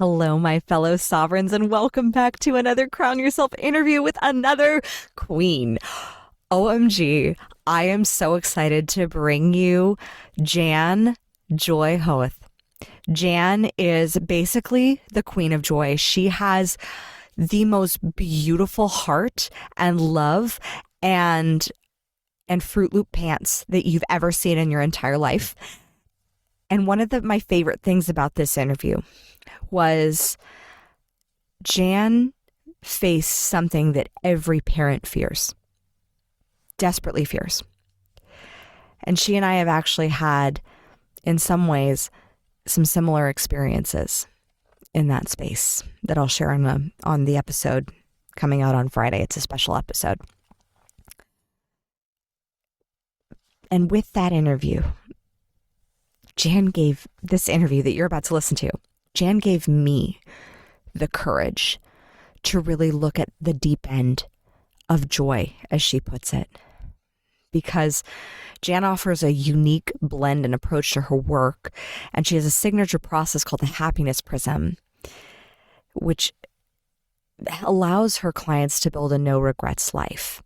Hello, my fellow sovereigns, and welcome back to another Crown Yourself interview with another queen. OMG, I am so excited to bring you Jan Joy Hoath. Jan is basically the queen of joy. She has the most beautiful heart and love and Fruit Loop pants that you've ever seen in your entire life. And one of my favorite things about this interview was Jan faced something that every parent fears, desperately fears. And she and I have actually had, in some ways, some similar experiences in that space that I'll share on the episode coming out on Friday. It's a special episode. And with that interview, Jan gave this interview that you're about to listen to. Jan gave me the courage to really look at the deep end of joy, as she puts it, because Jan offers a unique blend and approach to her work, and she has a signature process called the Happiness Prism, which allows her clients to build a no regrets life.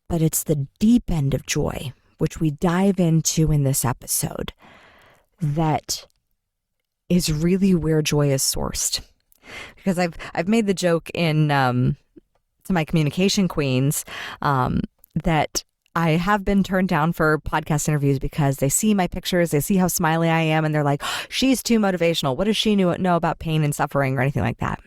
But it's the deep end of joy, which we dive into in this episode, that is really where joy is sourced. Because I've made the joke in to my communication queens that I have been turned down for podcast interviews because they see my pictures, they see how smiley I am, and they're like, she's too motivational. What does she know about pain and suffering or anything like that?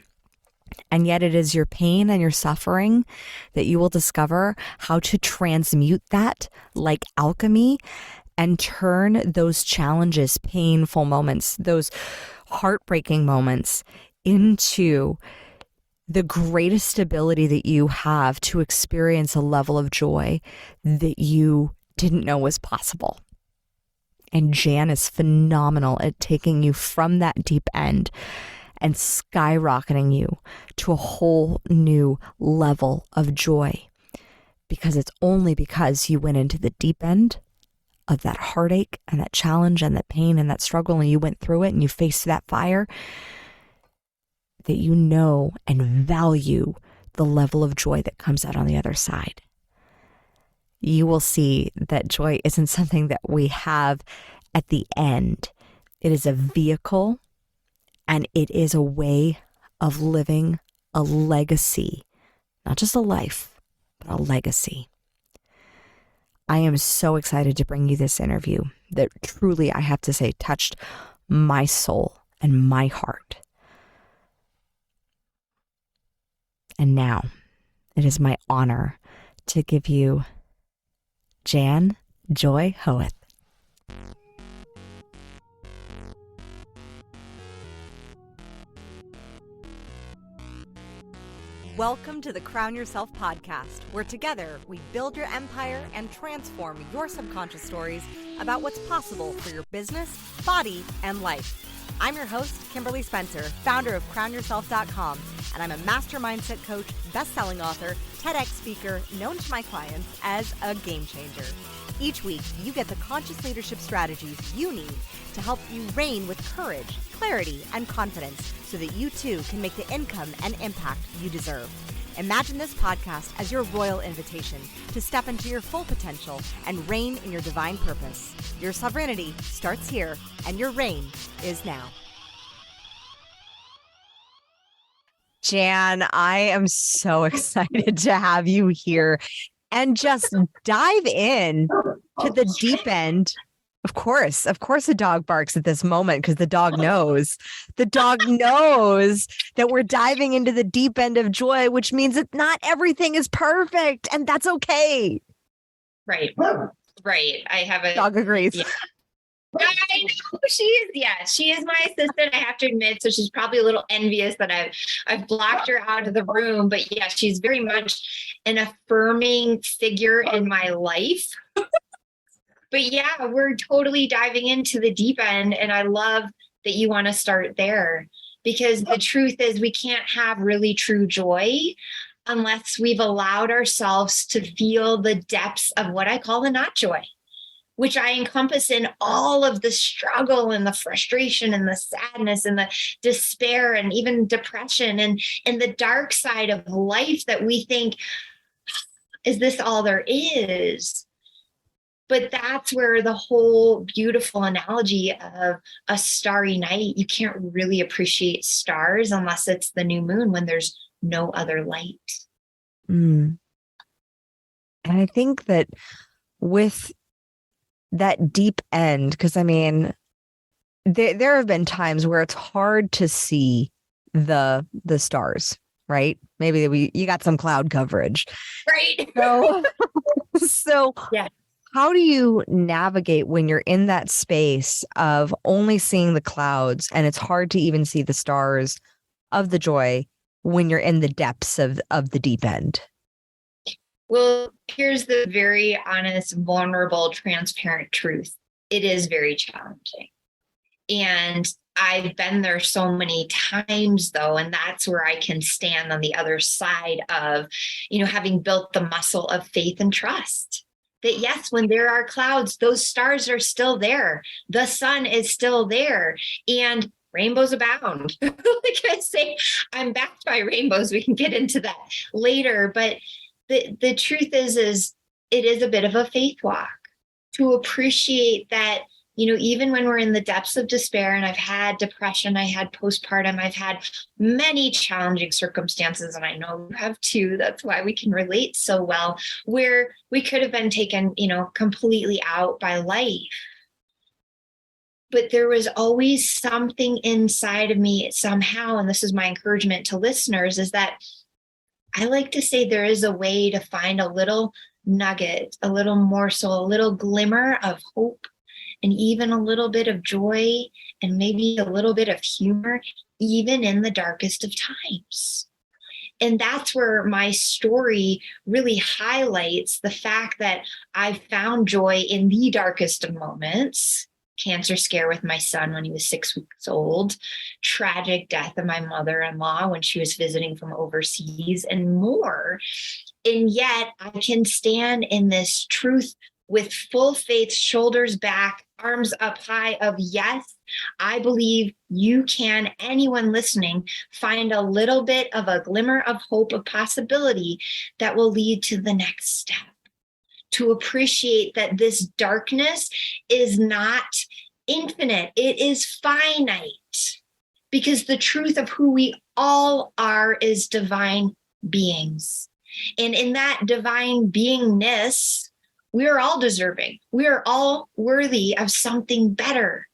And yet it is your pain and your suffering that you will discover how to transmute that like alchemy and turn those challenges, painful moments, those heartbreaking moments into the greatest ability that you have to experience a level of joy that you didn't know was possible. And Jan is phenomenal at taking you from that deep end and skyrocketing you to a whole new level of joy, because it's only because you went into the deep end of that heartache and that challenge and that pain and that struggle, and you went through it and you faced that fire, that you know and value the level of joy that comes out on the other side. You will see that joy isn't something that we have at the end. It is a vehicle, and it is a way of living a legacy, not just a life, but a legacy. I am so excited to bring you this interview that truly, I have to say, touched my soul and my heart. And now it is my honor to give you Jan Joy Hoath. Welcome to the Crown Yourself podcast, where together we build your empire and transform your subconscious stories about what's possible for your business, body, and life. I'm your host, Kimberly Spencer, founder of crownyourself.com, and I'm a master mindset coach, best-selling author, TEDx speaker, known to my clients as a game changer. Each week, you get the conscious leadership strategies you need to help you reign with courage, clarity, and confidence so that you too can make the income and impact you deserve. Imagine this podcast as your royal invitation to step into your full potential and reign in your divine purpose. Your sovereignty starts here, and your reign is now. Jan, I am so excited to have you here and just dive in to the deep end. Of course, the dog barks at this moment because the dog knows. The dog knows that we're diving into the deep end of joy, which means that not everything is perfect, and that's okay. Right. I have a dog agrees. Yeah. I know she is my assistant, I have to admit. So she's probably a little envious that I've blocked her out of the room. But yeah, she's very much an affirming figure in my life. But yeah, we're totally diving into the deep end. And I love that you want to start there, because the truth is we can't have really true joy unless we've allowed ourselves to feel the depths of what I call the not joy. which I encompass in all of the struggle and the frustration and the sadness and the despair and even depression and the dark side of life that we think, is this all there is? But that's where the whole beautiful analogy of a starry night, you can't really appreciate stars unless it's the new moon when there's no other light. Mm. And I think that with that deep end, because I mean, there have been times where it's hard to see the stars, right? Maybe you got some cloud coverage. Right. So yeah. How do you navigate when you're in that space of only seeing the clouds and it's hard to even see the stars of the joy when you're in the depths of the deep end? Well, here's the very honest, vulnerable, transparent truth. It is very challenging. And I've been there so many times, though, and that's where I can stand on the other side of, having built the muscle of faith and trust. That yes, when there are clouds, those stars are still there. The sun is still there. And rainbows abound. Like I say, I'm backed by rainbows. We can get into that later. But the truth is it is a bit of a faith walk to appreciate that, even when we're in the depths of despair, and I've had depression, I had postpartum, I've had many challenging circumstances, and I know you have too. That's why we can relate so well, where we could have been taken, completely out by life. But there was always something inside of me somehow, and this is my encouragement to listeners, is that I like to say there is a way to find a little nugget, a little morsel, a little glimmer of hope, and even a little bit of joy, and maybe a little bit of humor, even in the darkest of times. And that's where my story really highlights the fact that I found joy in the darkest of moments. Cancer scare with my son when he was 6 weeks old, tragic death of my mother-in-law when she was visiting from overseas, and more. And yet I can stand in this truth with full faith, shoulders back, arms up high of yes, I believe you can, anyone listening, find a little bit of a glimmer of hope, of possibility that will lead to the next step. To appreciate that this darkness is not infinite, it is finite, because the truth of who we all are is divine beings. And in that divine beingness, we are all deserving. We are all worthy of something better.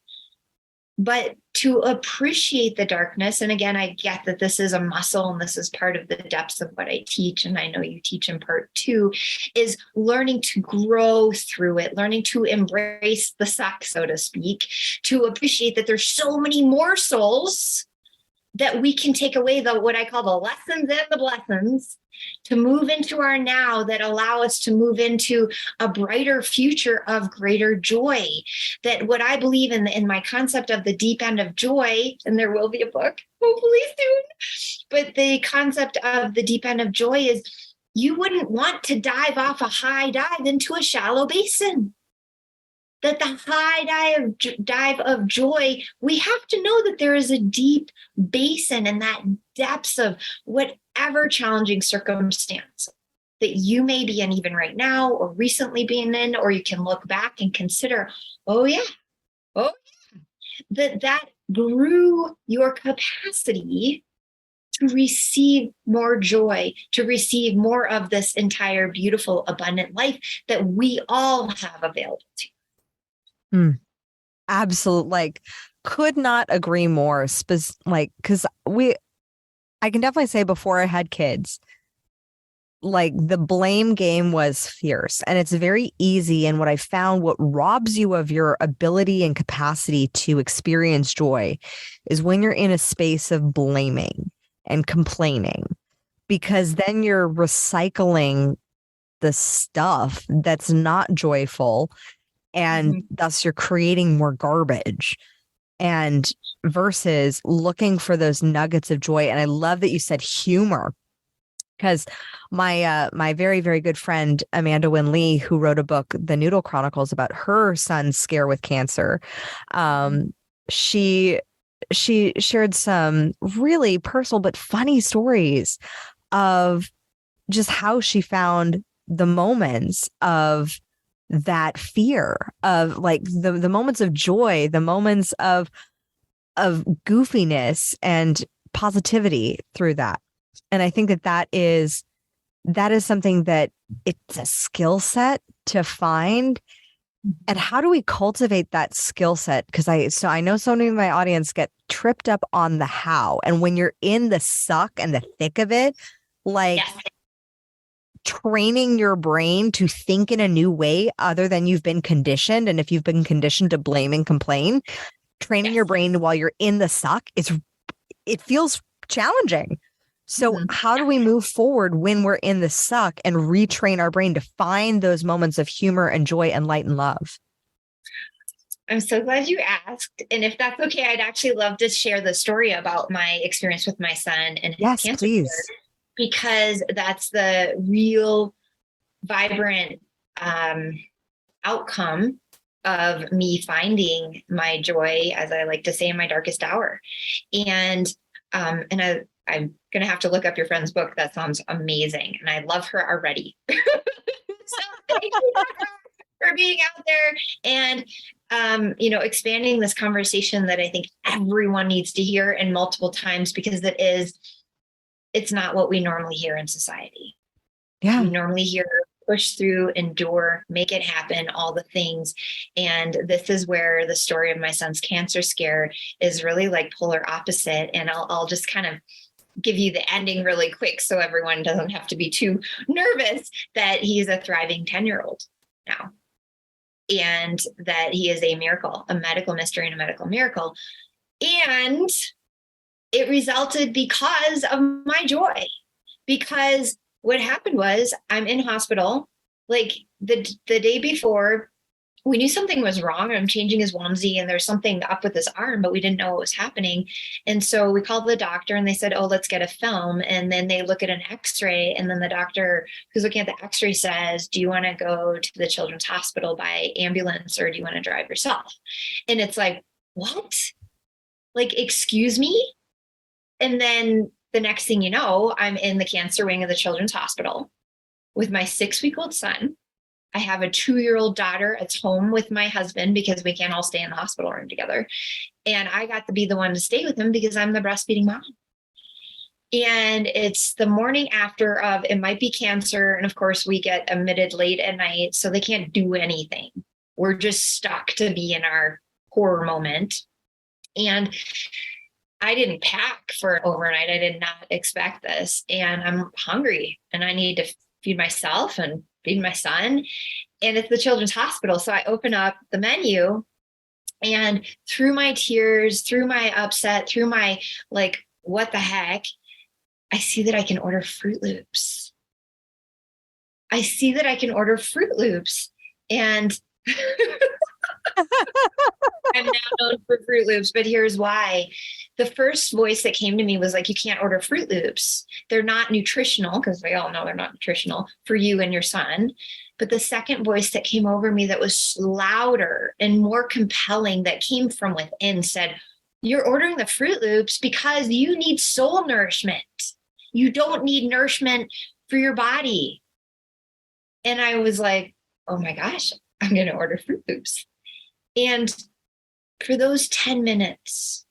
But to appreciate the darkness, and again, I get that this is a muscle and this is part of the depths of what I teach, and I know you teach in part too, is learning to grow through it, learning to embrace the suck, so to speak, to appreciate that there's so many morsels that we can take away, what I call the lessons and the blessings, to move into our now, that allow us to move into a brighter future of greater joy. That what I believe in my concept of the deep end of joy, and there will be a book hopefully soon, but the concept of the deep end of joy is you wouldn't want to dive off a high dive into a shallow basin. That the high dive of joy, we have to know that there is a deep basin and that depths of whatever challenging circumstance that you may be in even right now or recently being in, or you can look back and consider, that grew your capacity to receive more joy, to receive more of this entire beautiful, abundant life that we all have available to. Absolutely. Could not agree more. Because I can definitely say before I had kids, the blame game was fierce, and it's very easy. And what I found, what robs you of your ability and capacity to experience joy is when you're in a space of blaming and complaining, because then you're recycling the stuff that's not joyful. And thus you're creating more garbage, and versus looking for those nuggets of joy. And I love that you said humor, Because my very, very good friend, Amanda Wynn Lee, who wrote a book, The Noodle Chronicles, about her son's scare with cancer, she shared some really personal but funny stories of just how she found the moments of that fear, of like the moments of joy, the moments of goofiness and positivity through that. And I think that is something that it's a skill set to find. And how do we cultivate that skill set? Because I know so many of my audience get tripped up on the how. And when you're in the suck and the thick of it, like training your brain to think in a new way other than you've been conditioned. And if you've been conditioned to blame and complain, training your brain while you're in the suck it feels challenging. So how do we move forward when we're in the suck and retrain our brain to find those moments of humor and joy and light and love? I'm so glad you asked. And if that's okay, I'd actually love to share the story about my experience with my son and his cancer care, because that's the real vibrant outcome of me finding my joy, as I like to say, in my darkest hour. And I'm going to have to look up your friend's book. That sounds amazing. And I love her already. So thank you for being out there and, expanding this conversation that I think everyone needs to hear in multiple times, because it's not what we normally hear in society. Yeah. We normally hear push through, endure, make it happen, all the things. And this is where the story of my son's cancer scare is really like polar opposite. And I'll just kind of give you the ending really quick so everyone doesn't have to be too nervous, that he's a thriving 10-year-old now. And that he is a miracle, a medical mystery and a medical miracle. And it resulted because of my joy. Because what happened was, I'm in hospital, like the day before, we knew something was wrong. I'm changing his onesie and there's something up with his arm, but we didn't know what was happening. And so we called the doctor and they said, oh, let's get a film. And then they look at an x-ray, and then the doctor who's looking at the x-ray says, do you want to go to the children's hospital by ambulance, or do you want to drive yourself? And it's like, what? Like, excuse me? And then the next thing you know, I'm in the cancer wing of the children's hospital with my 6-week-old son. I have a 2-year-old daughter at home with my husband because we can't all stay in the hospital room together. And I got to be the one to stay with him because I'm the breastfeeding mom. And it's the morning after of, it might be cancer. And of course we get admitted late at night, so they can't do anything. We're just stuck to be in our horror moment. And I didn't pack for overnight. I did not expect this. And I'm hungry and I need to feed myself and feed my son. And it's the children's hospital. So I open up the menu, and through my tears, through my upset, through my like, what the heck, I see that I can order Fruit Loops. I see that I can order Fruit Loops. And I'm now known for Fruit Loops, but here's why. The first voice that came to me was like, you can't order Fruit Loops. They're not nutritional, because we all know they're not nutritional for you and your son. But the second voice that came over me that was louder and more compelling, that came from within, said, you're ordering the Fruit Loops because you need soul nourishment. You don't need nourishment for your body. And I was like, oh my gosh, I'm going to order Fruit Loops. And for those 10 minutes,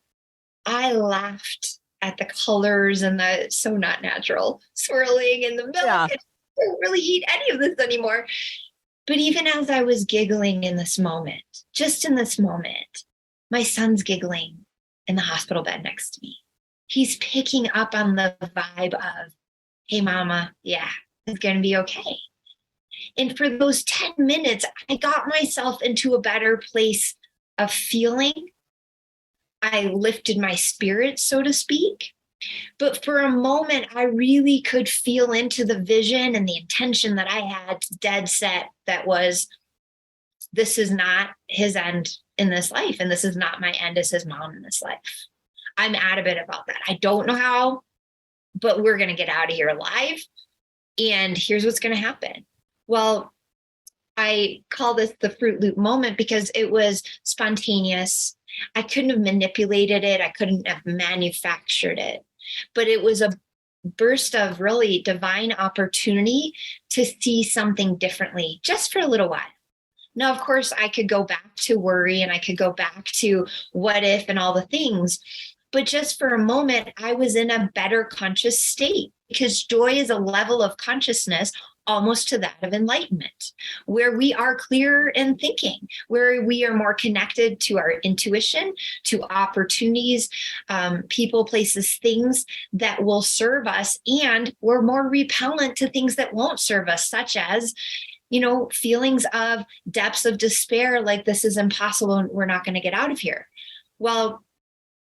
I laughed at the colors and the so not natural swirling in the milk. Yeah. I don't really eat any of this anymore. But even as I was giggling in this moment, just in this moment, my son's giggling in the hospital bed next to me. He's picking up on the vibe of, hey, mama, yeah, it's going to be okay. And for those 10 minutes, I got myself into a better place of feeling. I lifted my spirit, so to speak. But for a moment, I really could feel into the vision and the intention that I had dead set, that was, this is not his end in this life. And this is not my end as his mom in this life. I'm adamant about that. I don't know how, but we're going to get out of here alive. And here's what's going to happen. Well, I call this the Fruit Loop moment because it was spontaneous. I couldn't have manipulated it. I couldn't have manufactured it, but it was a burst of really divine opportunity to see something differently just for a little while. Now, of course, I could go back to worry and I could go back to what if and all the things, but just for a moment, I was in a better conscious state, because joy is a level of consciousness almost to that of enlightenment, where we are clearer in thinking, where we are more connected to our intuition, to opportunities, people, places, things that will serve us, and we're more repellent to things that won't serve us, such as, feelings of depths of despair, like this is impossible and we're not going to get out of here. Well,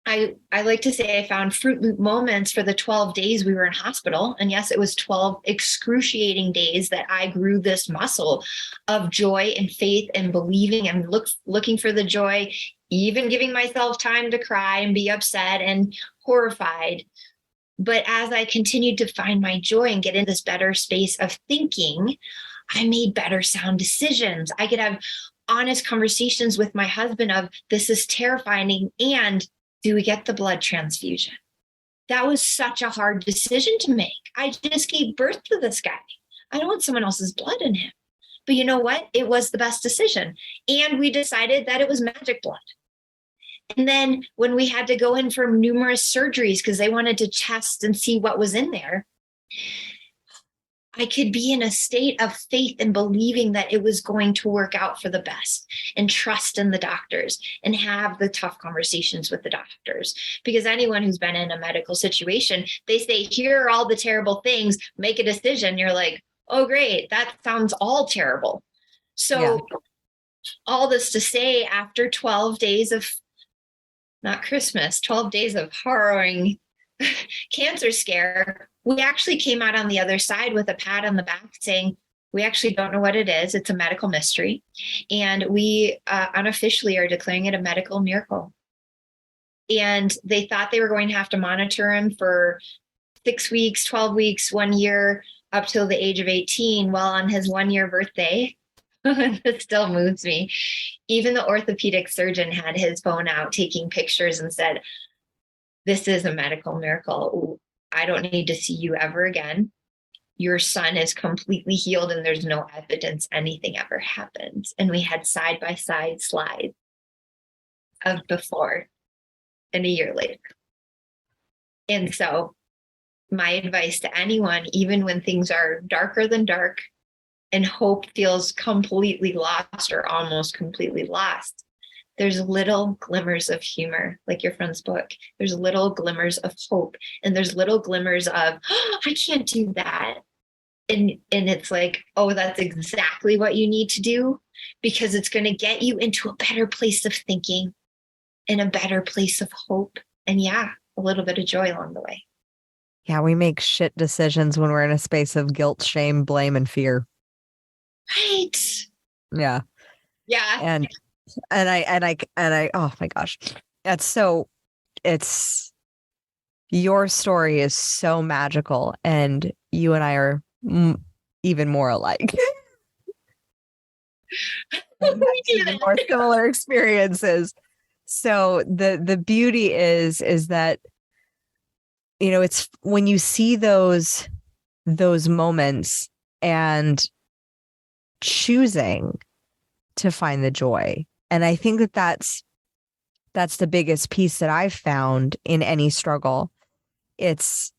I like to say I found Fruit Loop moments for the 12 days we were in hospital. And yes, it was 12 excruciating days that I grew this muscle of joy and faith and believing and looking for the joy, even giving myself time to cry and be upset and horrified. But as I continued to find my joy and get in this better space of thinking, I made better sound decisions. I could have honest conversations with my husband of, this is terrifying, and do we get the blood transfusion? That was such a hard decision to make. I just gave birth to this guy. I don't want someone else's blood in him. But you know what? It was the best decision. And we decided that it was magic blood. And then when we had to go in for numerous surgeries because they wanted to test and see what was in there, I could be in a state of faith and believing that it was going to work out for the best, and trust in the doctors and have the tough conversations with the doctors. Because anyone who's been in a medical situation, they say, here are all the terrible things, make a decision. You're like, oh, great. That sounds all terrible. So all this to say, after 12 days of, not Christmas, 12 days of harrowing cancer scare, we actually came out on the other side with a pat on the back saying, we actually don't know what it is. It's a medical mystery. And we unofficially are declaring it a medical miracle. And they thought they were going to have to monitor him for 6 weeks, 12 weeks, 1 year, up till the age of 18. Well, on his 1-year birthday, it still moves me. Even the orthopedic surgeon had his phone out taking pictures and said, this is a medical miracle. I don't need to see you ever again. Your son is completely healed and there's no evidence anything ever happened. And we had side-by-side slides of before and a year later. And so my advice to anyone, even when things are darker than dark and hope feels completely lost or almost completely lost, there's little glimmers of humor, like your friend's book. There's little glimmers of hope, and there's little glimmers of, oh, I can't do that. And it's like, oh, that's exactly what you need to do, because it's going to get you into a better place of thinking and a better place of hope. And a little bit of joy along the way. Yeah, we make shit decisions when we're in a space of guilt, shame, blame, and fear. Right. Yeah. Yeah. And I, oh my gosh, your story is so magical, and you and I are even more alike. Even more similar experiences. So the beauty is that, it's when you see those moments and choosing to find the joy. And I think that that's the biggest piece that I've found in any struggle. It's,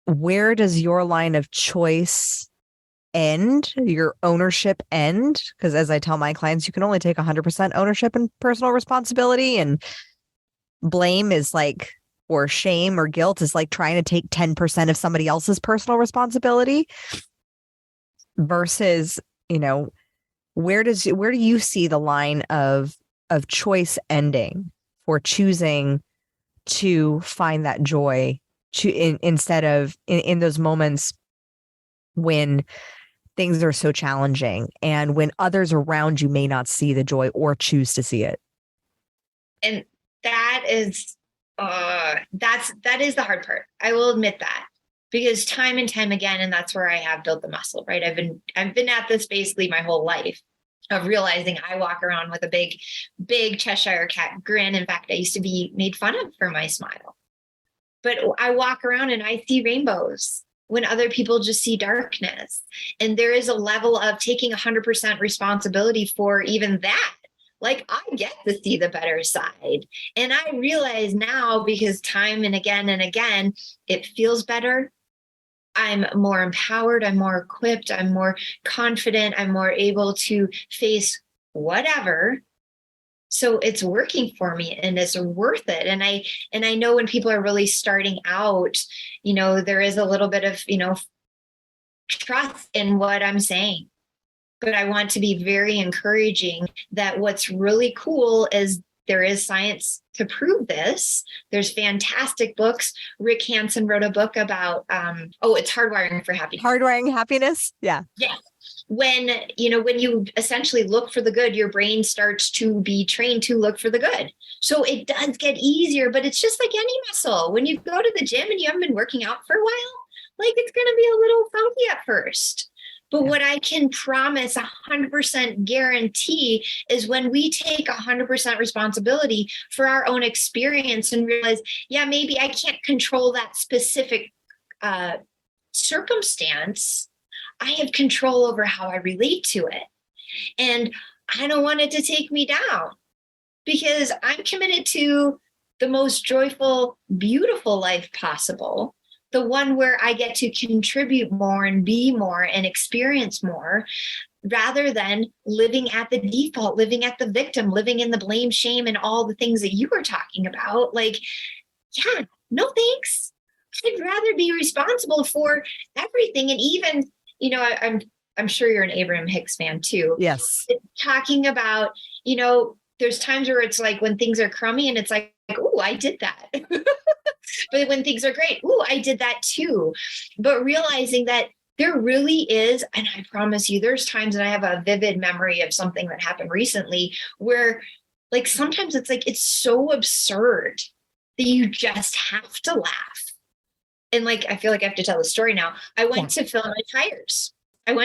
where does your line of choice end, your ownership end? Because as I tell my clients, you can only take 100% ownership and personal responsibility, and blame is like, or shame or guilt is like trying to take 10% of somebody else's personal responsibility, versus, where do you see the line of choice ending for choosing to find that joy instead of in those moments when things are so challenging and when others around you may not see the joy or choose to see it? And that is that is the hard part. I will admit that. because time and time again, and that's where I have built the muscle, right? I've been at this basically my whole life of realizing I walk around with a big Cheshire cat grin. In fact, I used to be made fun of for my smile, but I walk around and I see rainbows when other people just see darkness. And there is a level of taking 100% responsibility for even that. Like, I get to see the better side. And I realize now, because time and again, it feels better. I'm more empowered. I'm more equipped. I'm more confident. I'm more able to face whatever. So it's working for me and it's worth it. And I know when people are really starting out, there is a little bit of, trust in what I'm saying. But I want to be very encouraging that what's really cool is there is science to prove this. There's fantastic books. Rick Hansen wrote a book about, it's Hardwiring for Happiness. Hardwiring happiness? Yeah. Yeah. When you essentially look for the good, your brain starts to be trained to look for the good. So it does get easier, but it's just like any muscle. When you go to the gym and you haven't been working out for a while, like, it's going to be a little funky at first. But what I can promise 100% guarantee is when we take 100% responsibility for our own experience and realize, yeah, maybe I can't control that specific circumstance. I have control over how I relate to it. And I don't want it to take me down, because I'm committed to the most joyful, beautiful life possible. The one where I get to contribute more and be more and experience more, rather than living at the default, living at the victim, living in the blame, shame, and all the things that you were talking about. Like, yeah, no thanks. I'd rather be responsible for everything. And even, I'm sure you're an Abraham Hicks fan too. Yes. Talking about, there's times where it's like when things are crummy and it's like, oh, I did that. But when things are great, oh, I did that too. But realizing that there really is, and I promise you, there's times, and I have a vivid memory of something that happened recently where, like, sometimes it's like, it's so absurd that you just have to laugh. And like, I feel like I have to tell the story now. I went to fill my tires. And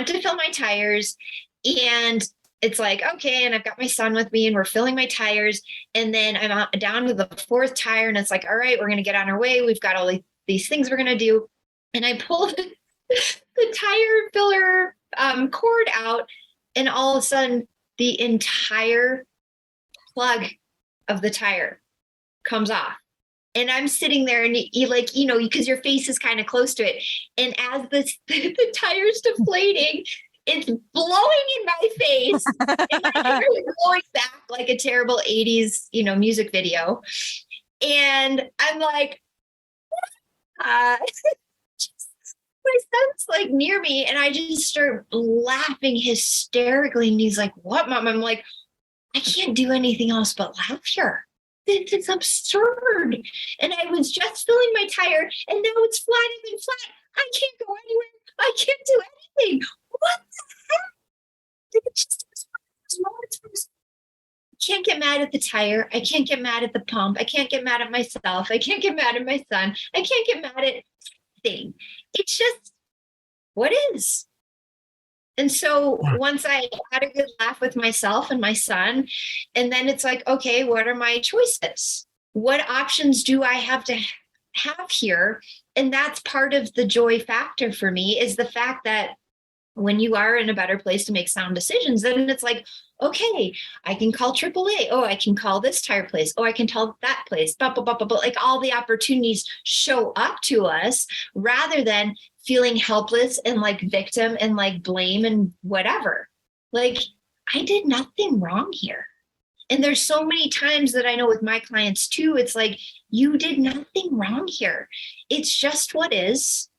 it's like, okay, and I've got my son with me and we're filling my tires. And then I'm down to the fourth tire and it's like, all right, we're going to get on our way. We've got all these things we're going to do. And I pulled the tire filler cord out, and all of a sudden the entire plug of the tire comes off. And I'm sitting there and you like, because your face is kind of close to it. And as the tire's deflating, it's blowing in my face. And my hair is blowing back like a terrible 80s, music video. And I'm like, my son's like near me, and I just start laughing hysterically. And he's like, what, Mom? I'm like, I can't do anything else but laugh here. It's absurd. And I was just filling my tire, and now it's flat. I can't go anywhere. I can't do anything. What the heck? It's just moments. I can't get mad at the tire. I can't get mad at the pump. I can't get mad at myself. I can't get mad at my son. I can't get mad at anything. It's just what is. And so once I had a good laugh with myself and my son, and then it's like, okay, what are my choices? What options do I have to have here? And that's part of the joy factor for me, is the fact that when you are in a better place to make sound decisions, then it's like, okay, I can call AAA. Oh, I can call this tire place. Oh, I can tell that place. Like, all the opportunities show up to us, rather than feeling helpless and like victim and like blame and whatever. Like, I did nothing wrong here. And there's so many times that I know with my clients too, it's like, you did nothing wrong here. It's just what is.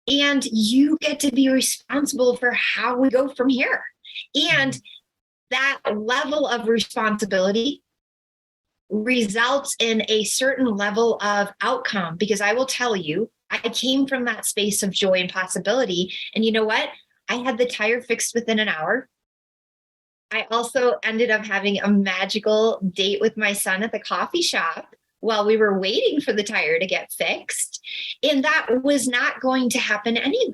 And you get to be responsible for how we go from here. And that level of responsibility results in a certain level of outcome, because I will tell you, I came from that space of joy and possibility. And you know what? I had the tire fixed within an hour. I also ended up having a magical date with my son at the coffee shop while we were waiting for the tire to get fixed. And that was not going to happen anyway.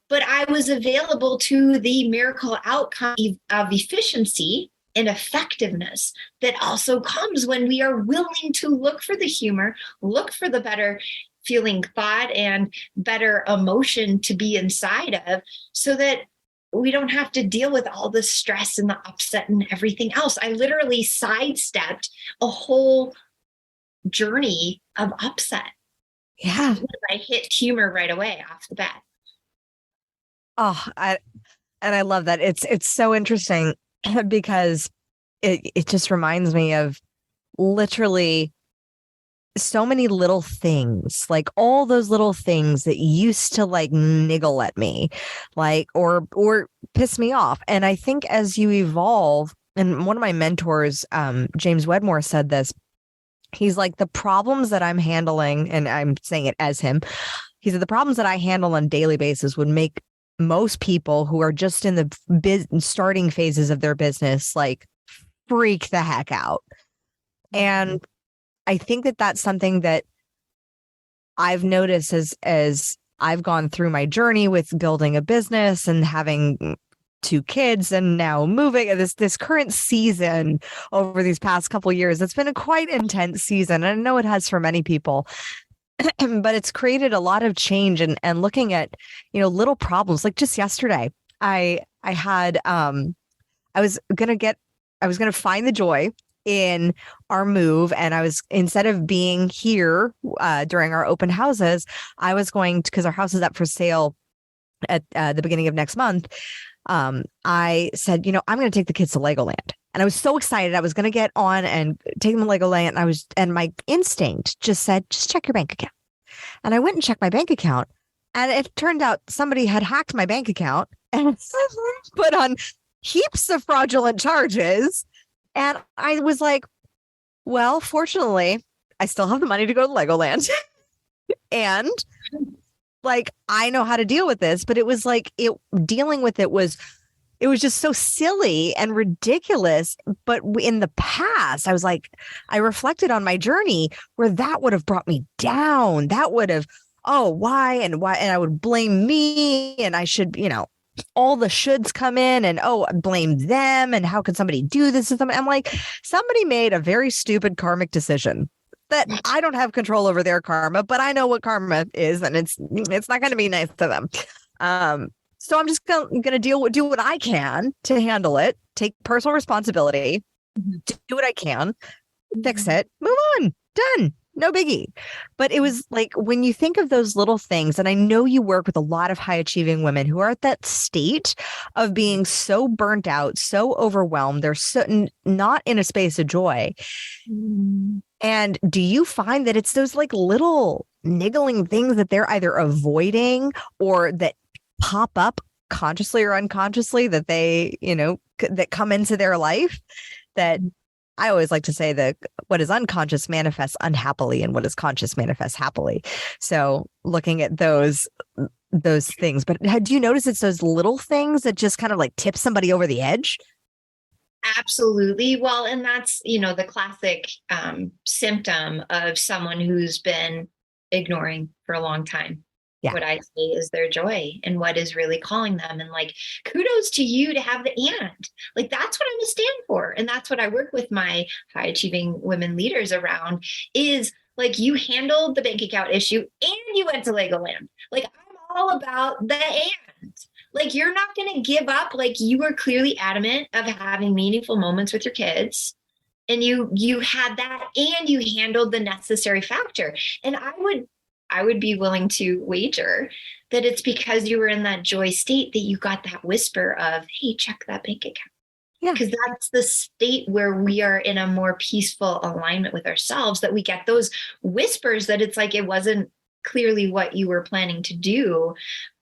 But I was available to the miracle outcome of efficiency and effectiveness that also comes when we are willing to look for the humor, look for the better feeling thought and better emotion to be inside of, so that we don't have to deal with all the stress and the upset and everything else. I literally sidestepped a whole journey of upset. Yeah. I hit humor right away off the bat. Oh, I love that. It's so interesting because it just reminds me of literally so many little things, like all those little things that used to like niggle at me, like or piss me off. And I think as you evolve, and one of my mentors, James Wedmore, said this. He's like, the problems that I'm handling, and I'm saying it as him, he said, the problems that I handle on a daily basis would make most people who are just in the starting phases of their business like freak the heck out. And I think that that's something that I've noticed as I've gone through my journey with building a business and having 2 kids and now moving this current season over these past couple of years. It's been a quite intense season. I know it has for many people, but it's created a lot of change and looking at, little problems. Like just yesterday, I had, I was going to find the joy in our move. And I was, instead of being here during our open houses, I was going to, because our house is up for sale at the beginning of next month. I said, I'm going to take the kids to Legoland. And I was so excited. I was going to get on and take them to Legoland. And my instinct just said, just check your bank account. And I went and checked my bank account. And it turned out somebody had hacked my bank account and put on heaps of fraudulent charges. And I was like, well, fortunately, I still have the money to go to Legoland. And like, I know how to deal with this, but it was like dealing with it was just so silly and ridiculous. But in the past, I was like, I reflected on my journey where that would have brought me down. That would have, why? And I would blame me, and I should, all the shoulds come in and, blame them. And how could somebody do this to them? I'm like, somebody made a very stupid karmic decision that I don't have control over their karma, but I know what karma is, and it's not going to be nice to them. So I'm just going to do what I can to handle it, take personal responsibility, do what I can, fix it, move on, done. No biggie. But it was like, when you think of those little things, and I know you work with a lot of high achieving women who are at that state of being so burnt out, so overwhelmed, they're so not in a space of joy. And do you find that it's those like little niggling things that they're either avoiding or that pop up consciously or unconsciously that they, that come into their life? That I always like to say that what is unconscious manifests unhappily and what is conscious manifests happily. So looking at those things, but do you notice it's those little things that just kind of like tip somebody over the edge? Absolutely. Well, and that's, the classic symptom of someone who's been ignoring for a long time. Yeah. What I say is their joy and what is really calling them. And like, kudos to you to have the and. Like, that's what I'm a stand for. And that's what I work with my high achieving women leaders around is like, you handled the bank account issue and you went to Legoland. Like, I'm all about the and. Like, you're not going to give up. Like, you were clearly adamant of having meaningful moments with your kids. And you had that and you handled the necessary factor. And I would be willing to wager that it's because you were in that joy state that you got that whisper of, hey, check that bank account. Yeah. Because that's the state where we are in a more peaceful alignment with ourselves, that we get those whispers that it's like, it wasn't clearly what you were planning to do,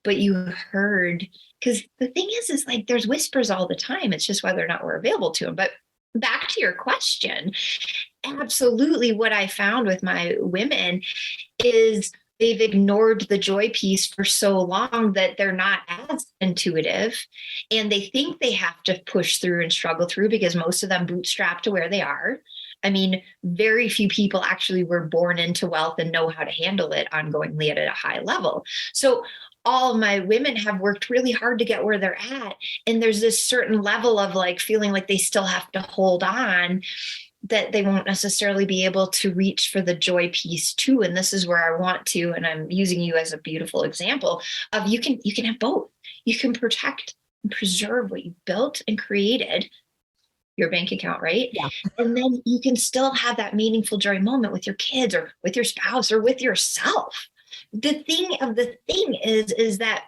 but you heard. Because the thing is like, there's whispers all the time. It's just whether or not we're available to them. But back to your question, absolutely what I found with my women is they've ignored the joy piece for so long that they're not as intuitive, and they think they have to push through and struggle through because most of them bootstrap to where they are. I mean, very few people actually were born into wealth and know how to handle it ongoingly at a high level. So all my women have worked really hard to get where they're at. And there's this certain level of like feeling like they still have to hold on, that they won't necessarily be able to reach for the joy piece too. And this is where I want to, and I'm using you as a beautiful example of you can have both. You can protect and preserve what you built and created, your bank account, right? Yeah. And then you can still have that meaningful joy moment with your kids or with your spouse or with yourself. The thing is that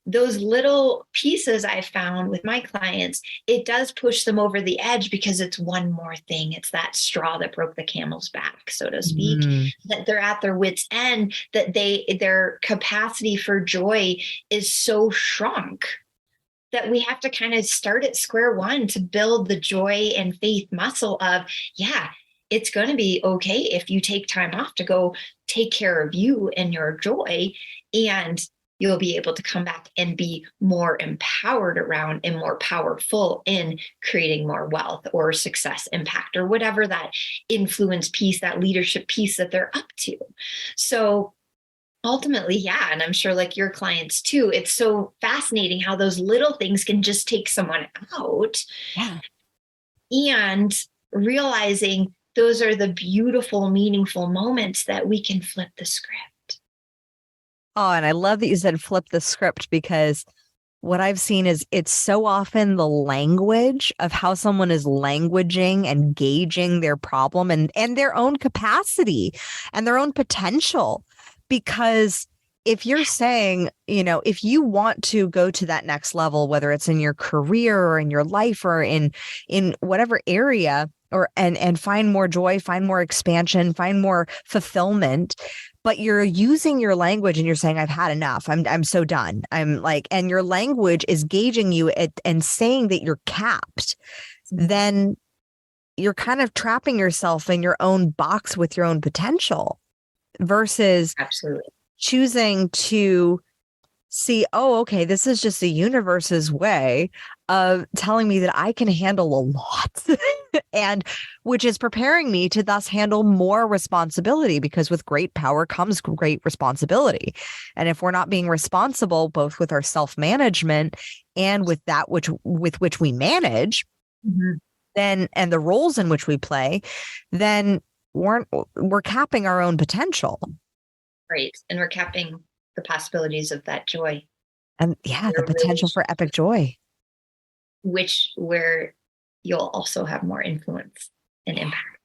those little pieces I found with my clients, it does push them over the edge because it's one more thing. It's that straw that broke the camel's back, so to speak, that they're at their wit's end, that their capacity for joy is so shrunk that we have to kind of start at square one to build the joy and faith muscle of, yeah, it's going to be okay if you take time off to go take care of you and your joy, and you'll be able to come back and be more empowered around and more powerful in creating more wealth or success, impact, or whatever that influence piece, that leadership piece that they're up to. So ultimately, yeah, and I'm sure like your clients too, it's so fascinating how those little things can just take someone out. Yeah. And realizing those are the beautiful, meaningful moments that we can flip the script. Oh, and I love that you said flip the script, because what I've seen is it's so often the language of how someone is languaging and gauging their problem and their own capacity and their own potential. Because if you're saying, if you want to go to that next level, whether it's in your career or in your life or in whatever area, or and find more joy, find more expansion, find more fulfillment, but you're using your language and you're saying, I've had enough. I'm so done. I'm like, and your language is gauging you and saying that you're capped, then you're kind of trapping yourself in your own box with your own potential versus Absolutely choosing to see, oh, okay, this is just the universe's way of telling me that I can handle a lot and which is preparing me to thus handle more responsibility, because with great power comes great responsibility. And if we're not being responsible, both with our self-management and with that with which we manage, then, and the roles in which we play, then we're capping our own potential. Right. And we're capping the possibilities of that joy. And yeah, the potential for epic joy. Where you'll also have more influence and impact.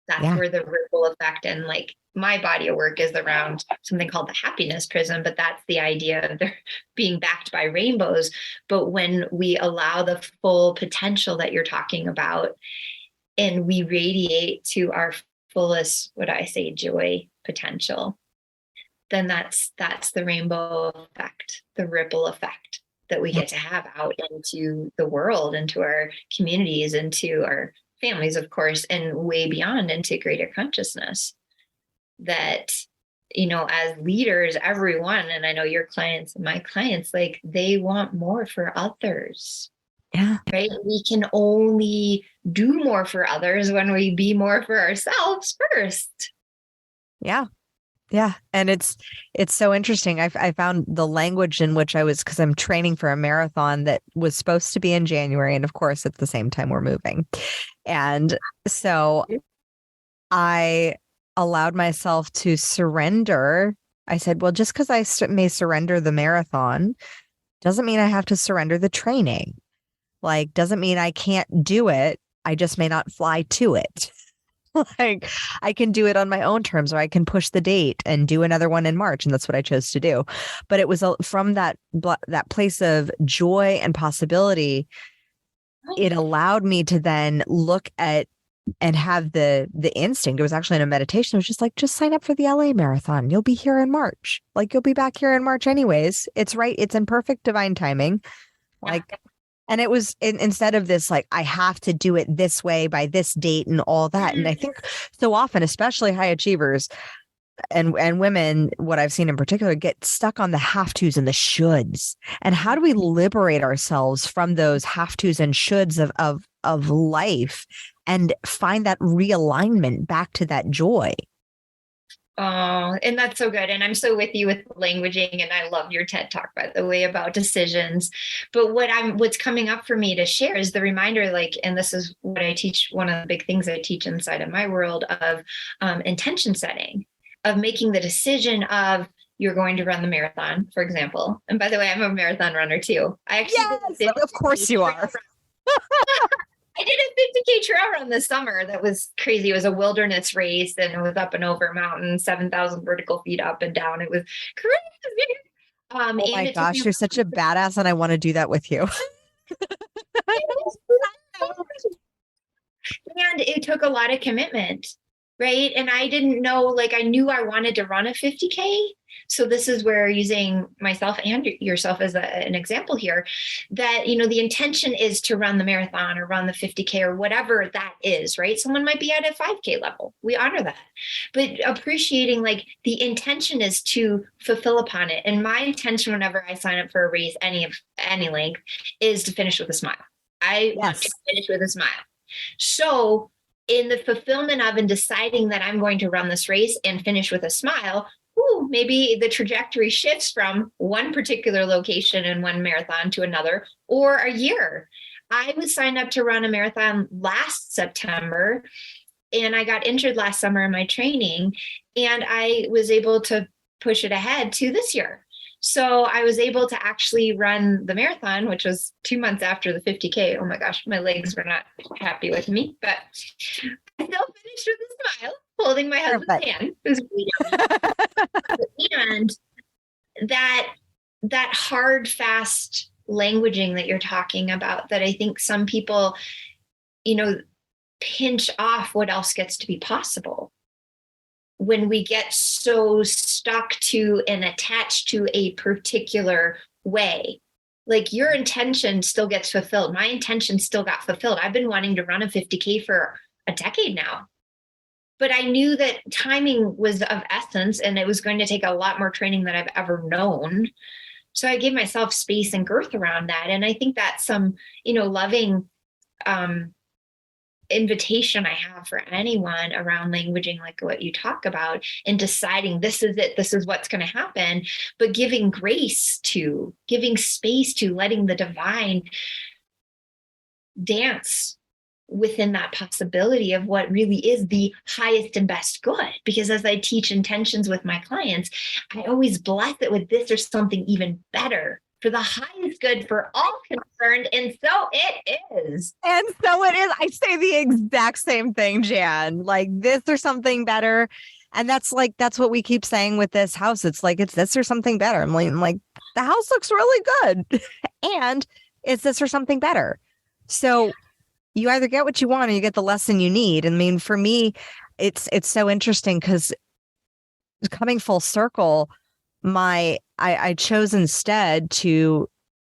That's where the ripple effect, and like my body of work is around something called the happiness prism, but that's the idea of being backed by rainbows. But when we allow the full potential that you're talking about, and we radiate to our fullest, what I say, joy potential, then that's the rainbow effect, the ripple effect that we get to have out into the world, into our communities, into our families, of course, and way beyond into greater consciousness. That, as leaders, everyone, and I know your clients and my clients, like they want more for others. Yeah. Right. We can only do more for others when we be more for ourselves first. Yeah. Yeah. And it's so interesting. I found the language in which because I'm training for a marathon that was supposed to be in January. And of course, at the same time, we're moving. And so I allowed myself to surrender. I said, well, just because I may surrender the marathon doesn't mean I have to surrender the training. Like, doesn't mean I can't do it. I just may not fly to it. Like, I can do it on my own terms, or I can push the date and do another one in March. And that's what I chose to do. But it was from that place of joy and possibility. It allowed me to then look at and have the instinct. It was actually in a meditation. It was just like, just sign up for the LA marathon. You'll be here in March. Like, you'll be back here in March anyways. It's right. It's in perfect divine timing. Like, and it was instead of this, like, I have to do it this way by this date and all that. And I think so often, especially high achievers, and women, what I've seen in particular, get stuck on the have tos and the shoulds. And how do we liberate ourselves from those have tos and shoulds of life and find that realignment back to that joy? Oh, and that's so good. And I'm so with you with languaging. And I love your TED Talk, by the way, about decisions. But what's coming up for me to share is the reminder, like, and this is what I teach. One of the big things I teach inside of my world of intention setting, of making the decision of you're going to run the marathon, for example. And by the way, I'm a marathon runner too. I actually, yes, of course you are. I did a 50K trail run this summer. That was crazy. It was a wilderness race and it was up and over a mountain, 7,000 vertical feet up and down. It was crazy. Oh my gosh, you're such a badass and I want to do that with you. And it took a lot of commitment, right? And I didn't know, like, I knew I wanted to run a 50K. So this is where using myself and yourself as an example here, that, you know, the intention is to run the marathon or run the 50K or whatever that is, right? Someone might be at a 5K level. We honor that. But appreciating, like, the intention is to fulfill upon it. And my intention whenever I sign up for a race, any length, is to finish with a smile. I want to finish with a smile. So in the fulfillment of and deciding that I'm going to run this race and finish with a smile, maybe the trajectory shifts from one particular location in one marathon to another, or a year. I was signed up to run a marathon last September, and I got injured last summer in my training, and I was able to push it ahead to this year. So I was able to actually run the marathon, which was 2 months after the 50K. Oh my gosh, my legs were not happy with me, but I still finished with a smile, holding my husband's hand. It was and that hard, fast languaging that you're talking about, that I think some people, you know, pinch off what else gets to be possible when we get so stuck to and attached to a particular way. Like, your intention still gets fulfilled. My intention still got fulfilled. I've been wanting to run a 50K for a decade now. But I knew that timing was of essence and it was going to take a lot more training than I've ever known. So I gave myself space and girth around that. And I think that's some, you know, loving invitation I have for anyone around languaging, like what you talk about, and deciding this is it, this is what's going to happen, but giving grace to, giving space to, letting the divine dance within that possibility of what really is the highest and best good. Because as I teach intentions with my clients, I always bless it with this or something even better for the highest good for all concerned. And so it is. And so it is. I say the exact same thing, Jan, like this or something better. And that's what we keep saying with this house. It's like, it's this or something better. I'm like, the house looks really good. And it's this or something better. So you either get what you want or you get the lesson you need. I mean, for me, it's so interesting because coming full circle, I chose instead to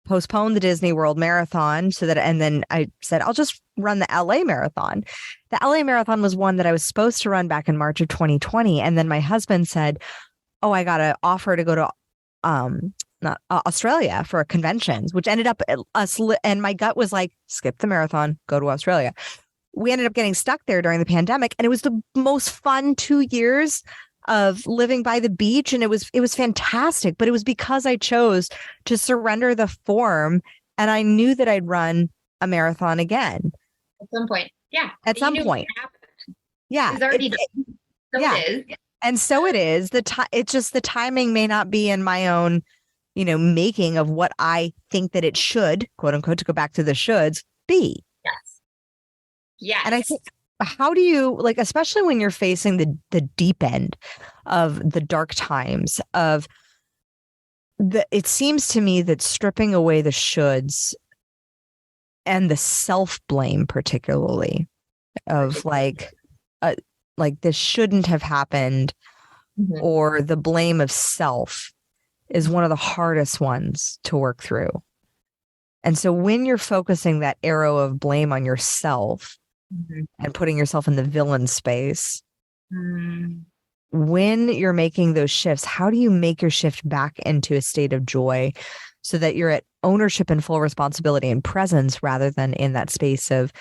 postpone the Disney World Marathon and then I said, I'll just run the LA Marathon. The LA Marathon was one that I was supposed to run back in March of 2020. And then my husband said, oh, I got an offer to go to Australia for conventions, which ended up us. And my gut was like, skip the marathon, go to Australia. We ended up getting stuck there during the pandemic. And it was the most fun 2 years of living by the beach. And it was fantastic. But it was because I chose to surrender the form. And I knew that I'd run a marathon again. At some point. Yeah. At some point. Yeah. It's already done. So yeah. It is. And so it is. It's just the timing may not be in my own, you know, making of what I think that it should, quote unquote, to go back to the shoulds, be. Yes. Yes. And I think, how do you, like, especially when you're facing the deep end of the dark times of it seems to me that stripping away the shoulds and the self-blame, particularly of like this shouldn't have happened, or the blame of self is one of the hardest ones to work through. And so when you're focusing that arrow of blame on yourself and putting yourself in the villain space, when you're making those shifts, how do you make your shift back into a state of joy so that you're at ownership and full responsibility and presence rather than in that space of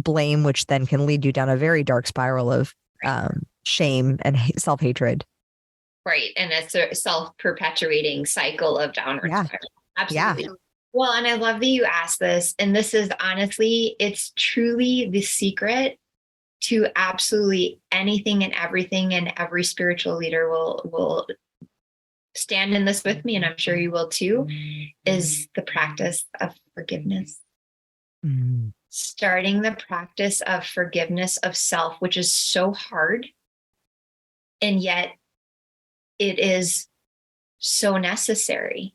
blame, which then can lead you down a very dark spiral of shame and self-hatred. Right. And it's a self-perpetuating cycle of downward spiral. Absolutely. Yeah. Well, and I love that you asked this. And this is honestly, it's truly the secret to absolutely anything and everything. And every spiritual leader will stand in this with me, and I'm sure you will too, is the practice of forgiveness. Starting the practice of forgiveness of self, which is so hard. And yet it is so necessary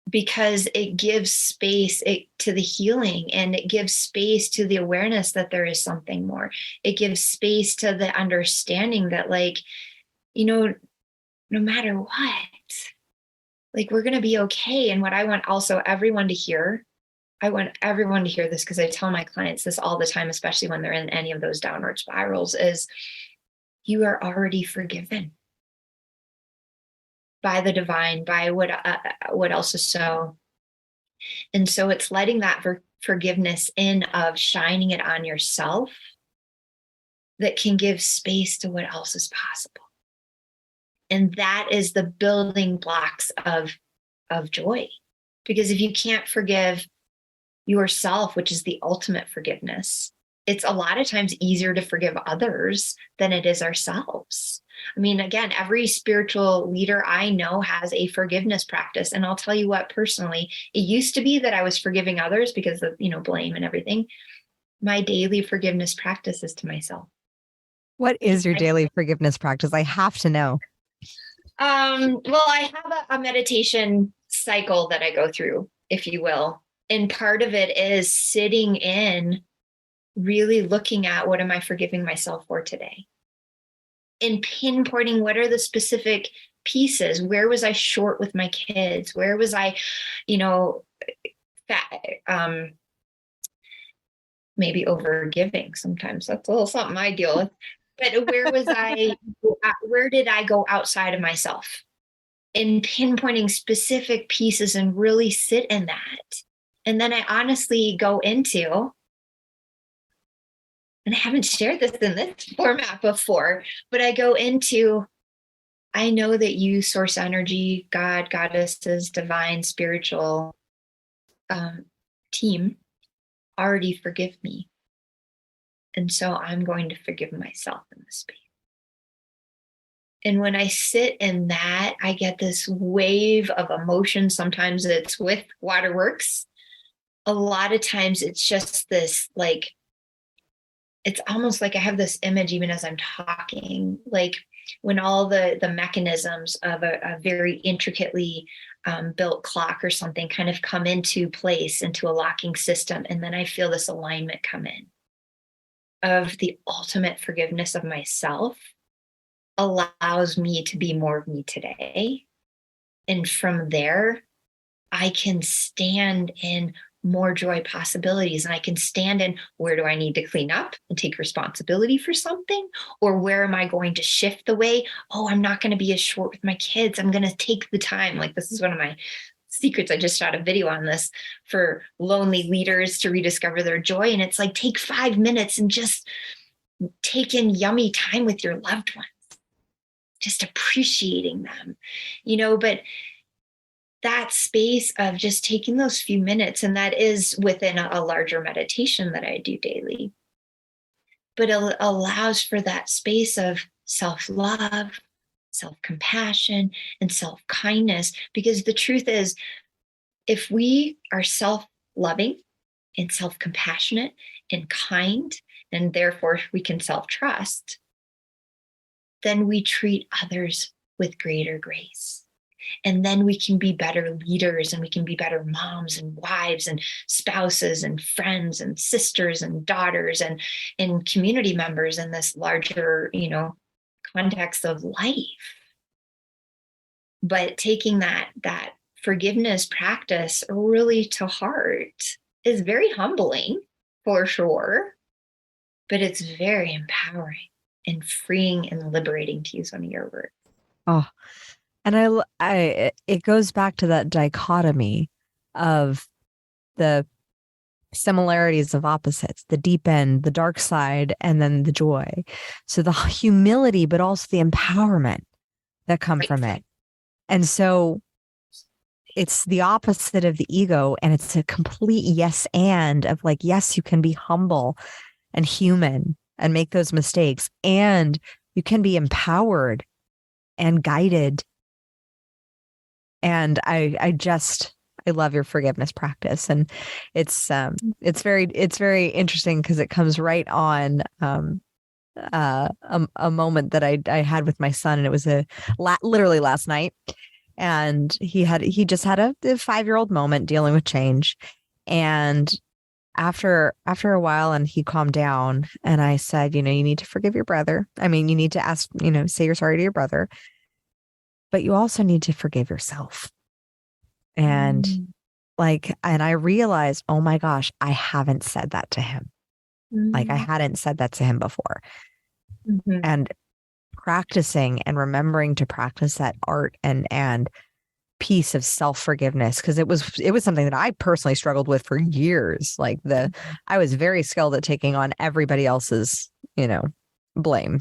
because it gives space to the healing, and it gives space to the awareness that there is something more. It gives space to the understanding that, like, you know, no matter what, like, we're going to be okay. And what I want also everyone to hear, I want everyone to hear this, because I tell my clients this all the time, especially when they're in any of those downward spirals, is you are already forgiven by the divine, by what else is so. And so it's letting that forgiveness in, of shining it on yourself, that can give space to what else is possible. And that is the building blocks of joy. Because if you can't forgive yourself, which is the ultimate forgiveness, it's a lot of times easier to forgive others than it is ourselves. I mean, again, every spiritual leader I know has a forgiveness practice. And I'll tell you what, personally, it used to be that I was forgiving others because of, blame and everything. My daily forgiveness practice is to myself. What is your daily forgiveness practice? I have to know. Well, I have a meditation cycle that I go through, if you will. And part of it is sitting in, really looking at, what am I forgiving myself for today? And pinpointing what are the specific pieces. Where was I short with my kids? Where was I, maybe over giving sometimes. That's a little something I deal with. But where did I go outside of myself? And pinpointing specific pieces and really sit in that. And then I honestly go into, and I haven't shared this in this format before, but I go into, I know that you, source energy, God, goddesses, divine, spiritual team already forgive me. And so I'm going to forgive myself in this space. And when I sit in that, I get this wave of emotion. Sometimes it's with waterworks. A lot of times it's just this, like, it's almost like I have this image even as I'm talking, like when all the mechanisms of a very intricately built clock or something kind of come into place, into a locking system. And then I feel this alignment come in of the ultimate forgiveness of myself allows me to be more of me today. And from there, I can stand in more joy possibilities. And I can stand in, where do I need to clean up and take responsibility for something? Or where am I going to shift the way? Oh, I'm not going to be as short with my kids. I'm going to take the time. Like, this is one of my secrets. I just shot a video on this for lonely leaders to rediscover their joy. And it's like, take 5 minutes and just take in yummy time with your loved ones, just appreciating them, but that space of just taking those few minutes, and that is within a larger meditation that I do daily, but it allows for that space of self-love, self-compassion, and self-kindness. Because the truth is, if we are self-loving and self-compassionate and kind, and therefore we can self-trust, then we treat others with greater grace. And then we can be better leaders, and we can be better moms and wives and spouses and friends and sisters and daughters and community members in this larger, context of life. But taking that forgiveness practice really to heart is very humbling, for sure, but it's very empowering. and freeing and liberating, to use one of your words. Oh, and it goes back to that dichotomy of the similarities of opposites, the deep end, the dark side, and then the joy. So the humility, but also the empowerment that come from it. And so it's the opposite of the ego, and it's a complete yes and of like, yes, you can be humble and human and make those mistakes, and you can be empowered and guided. And I love your forgiveness practice, and it's very interesting because it comes right on a moment that I had with my son, and it was literally last night, and he just had a 5-year-old moment dealing with change, and after a while, and he calmed down, and I said, you need to forgive your brother. I mean, you need to ask, say you're sorry to your brother, but you also need to forgive yourself. And and I realized, oh my gosh, I haven't said that to him. Like I hadn't said that to him before. And practicing and remembering to practice that art and piece of self-forgiveness, because it was something that I personally struggled with for years. Like I was very skilled at taking on everybody else's, blame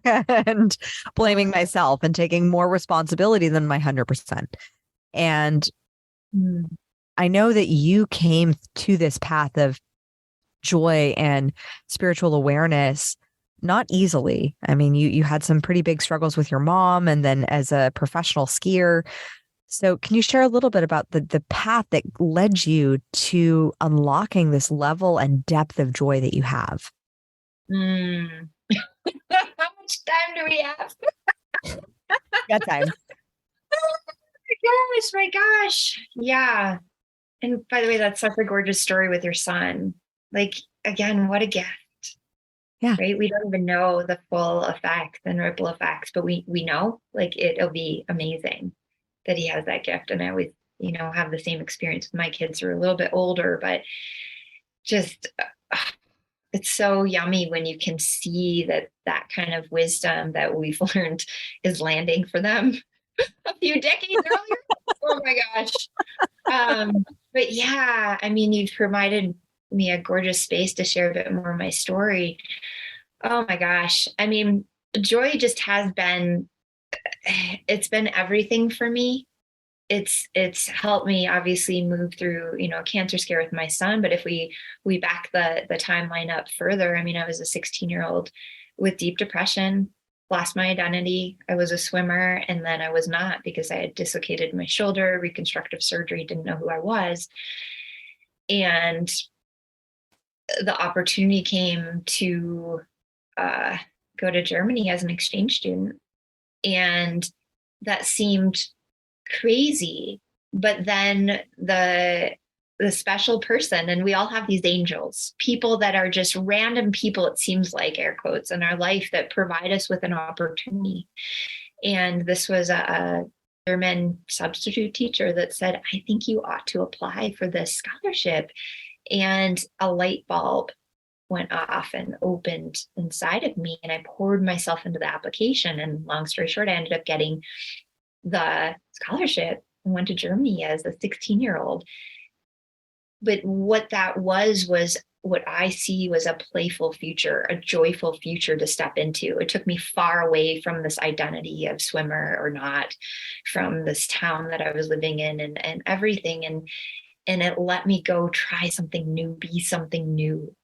and blaming myself and taking more responsibility than my 100%. And I know that you came to this path of joy and spiritual awareness not easily. I mean, you had some pretty big struggles with your mom, and then as a professional skier. So can you share a little bit about the path that led you to unlocking this level and depth of joy that you have? How much time do we have? Got time. Oh my gosh. Yeah. And by the way, that's such a gorgeous story with your son. Like, again, what a gift. Yeah. Right. We don't even know the full effect and ripple effects, but we know, like, it'll be amazing that he has that gift. And I always, have the same experience with my kids who are a little bit older, but just, it's so yummy when you can see that kind of wisdom that we've learned is landing for them a few decades earlier. Oh my gosh. But yeah, I mean, you've provided me a gorgeous space to share a bit more of my story. Oh my gosh. I mean, joy just it's been everything for me. It's helped me obviously move through, a cancer scare with my son. But if we back the timeline up further, I mean, I was a 16-year-old with deep depression, lost my identity. I was a swimmer, and then I was not, because I had dislocated my shoulder, reconstructive surgery, didn't know who I was. And the opportunity came to go to Germany as an exchange student. And that seemed crazy, but then the special person, and we all have these angels, people that are just random people, it seems like, air quotes, in our life that provide us with an opportunity. And this was a German substitute teacher that said, I think you ought to apply for this scholarship. And a light bulb went off and opened inside of me, and I poured myself into the application. And long story short, I ended up getting the scholarship and went to Germany as a 16-year-old. But what that was what I see was a playful future, a joyful future to step into. It took me far away from this identity of swimmer or not, from this town that I was living in and everything. And it let me go try something new, be something new,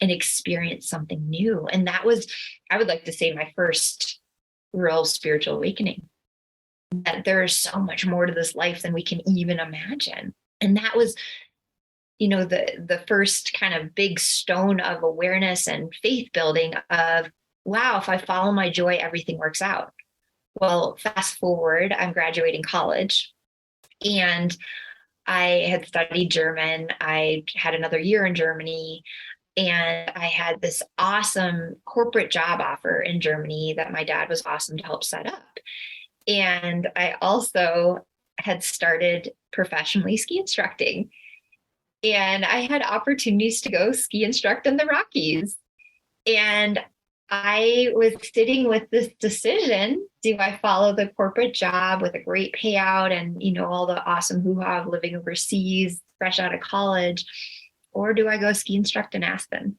and experience something new. And that was, I would like to say, my first real spiritual awakening, that there is so much more to this life than we can even imagine. And that was, the first kind of big stone of awareness and faith building of, wow, if I follow my joy, everything works out. Well, fast forward, I'm graduating college, and I had studied German. I had another year in Germany, and I had this awesome corporate job offer in Germany that my dad was awesome to help set up. And I also had started professionally ski instructing, and I had opportunities to go ski instruct in the Rockies. And I was sitting with this decision. Do I follow the corporate job with a great payout and, all the awesome hoo-ha of living overseas, fresh out of college, or do I go ski instruct in Aspen?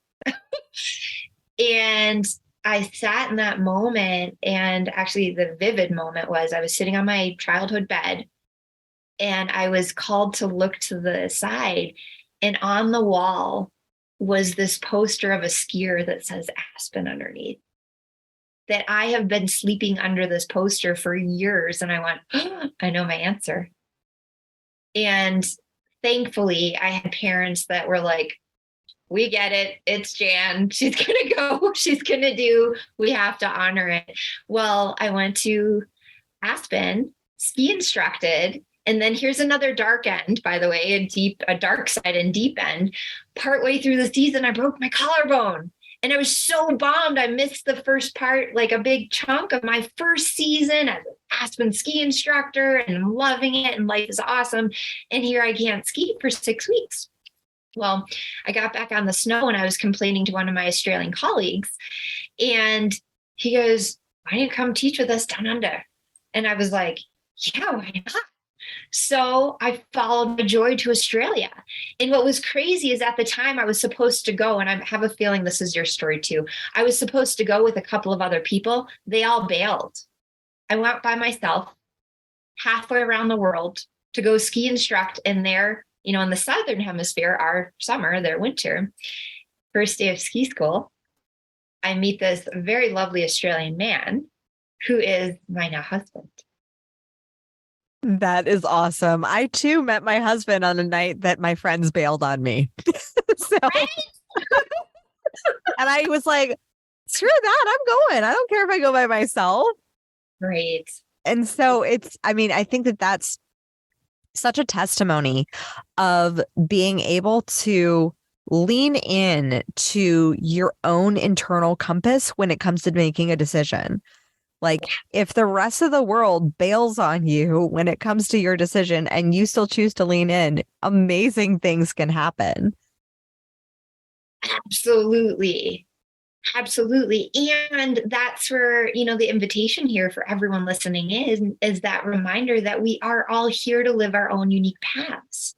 And I sat in that moment, and actually the vivid moment was I was sitting on my childhood bed and I was called to look to the side, and on the wall was this poster of a skier that says Aspen underneath. That I have been sleeping under this poster for years. And I went, oh, I know my answer. And thankfully, I had parents that were like, we get it. It's Jan. She's going to go. She's going to do. We have to honor it. Well, I went to Aspen, ski instructed. And then here's another dark end, by the way, a dark side and deep end. Partway through the season, I broke my collarbone. And I was so bummed. I missed the first part, like a big chunk of my first season as an Aspen ski instructor, and I'm loving it. And life is awesome. And here I can't ski for 6 weeks. Well, I got back on the snow and I was complaining to one of my Australian colleagues. And he goes, why don't you come teach with us down under? And I was like, yeah, why not? So I followed my joy to Australia. And what was crazy is at the time I was supposed to go, and I have a feeling this is your story too. I was supposed to go with a couple of other people. They all bailed. I went by myself halfway around the world to go ski instruct in their, in the Southern hemisphere, our summer, their winter. First day of ski school, I meet this very lovely Australian man who is my now husband. That is awesome. I too met my husband on a night that my friends bailed on me. Right? And I was like, screw that. I'm going. I don't care if I go by myself. Right. And so I think that that's such a testimony of being able to lean in to your own internal compass when it comes to making a decision. Like if the rest of the world bails on you when it comes to your decision and you still choose to lean in, amazing things can happen. Absolutely. Absolutely. And that's where, the invitation here for everyone listening is that reminder that we are all here to live our own unique paths.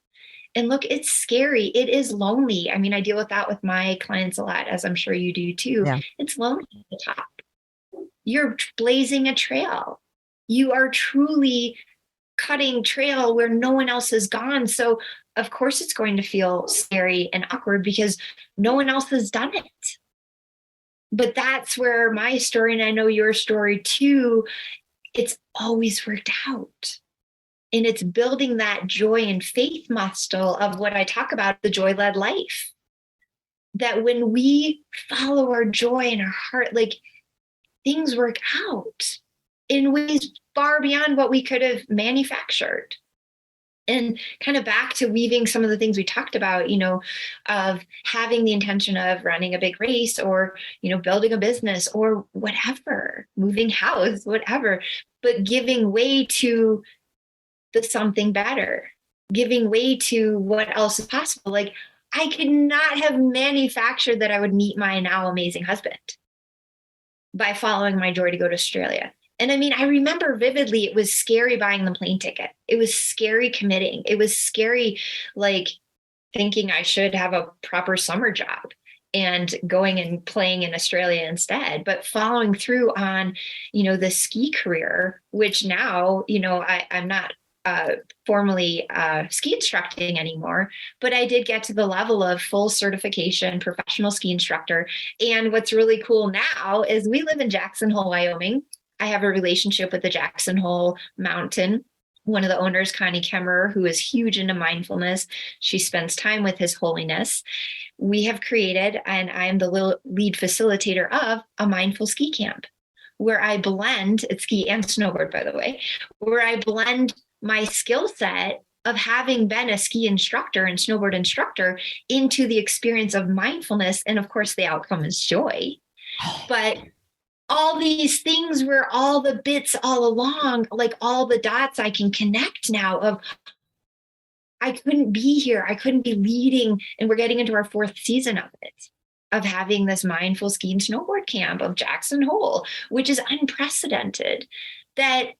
And look, it's scary. It is lonely. I mean, I deal with that with my clients a lot, as I'm sure you do too. Yeah. It's lonely at the top. You're blazing a trail. You are truly cutting trail where no one else has gone. So of course it's going to feel scary and awkward because no one else has done it. But that's where my story, and I know your story too, it's always worked out. And it's building that joy and faith muscle of what I talk about, the joy-led life. That when we follow our joy in our heart, like things work out in ways far beyond what we could have manufactured. And kind of back to weaving some of the things we talked about, of having the intention of running a big race or, building a business or whatever, moving house, whatever, but giving way to the something better, giving way to what else is possible. Like I could not have manufactured that I would meet my now amazing husband by following my joy to go to Australia. And I mean, I remember vividly, it was scary buying the plane ticket. It was scary committing. It was scary, like thinking I should have a proper summer job and going and playing in Australia instead, but following through on, the ski career, which now, I'm not formally ski instructing anymore, but I did get to the level of full certification professional ski instructor. And what's really cool now is we live in Jackson Hole, Wyoming. I have a relationship with the Jackson Hole Mountain. One of the owners, Connie Kemmerer, who is huge into mindfulness. She spends time with His Holiness. We have created, and I am the lead facilitator of a mindful ski camp where I blend, it's ski and snowboard, by the way, where I blend my skill set of having been a ski instructor and snowboard instructor into the experience of mindfulness. And of course, the outcome is joy. But all these things were all the bits all along, like all the dots I can connect now of I couldn't be here. I couldn't be leading. And we're getting into our 4th season of it. of having this mindful ski and snowboard camp of Jackson Hole, which is unprecedented, that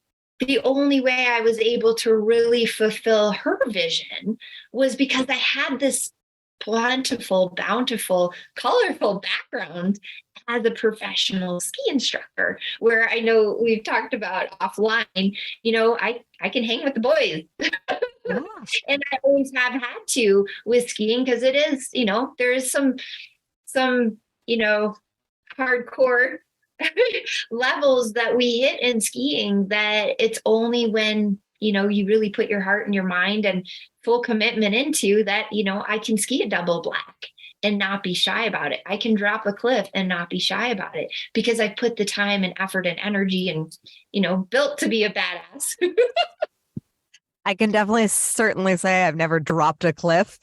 the only way I was able to really fulfill her vision was because I had this plentiful, bountiful, colorful background as a professional ski instructor, where I know we've talked about offline, I can hang with the boys. Yeah. And I always have had to with skiing, because it is, there is some, hardcore levels that we hit in skiing, that it's only when, you really put your heart and your mind and full commitment into that, I can ski a double black and not be shy about it. I can drop a cliff and not be shy about it, because I put the time and effort and energy and, built to be a badass. I can certainly say I've never dropped a cliff.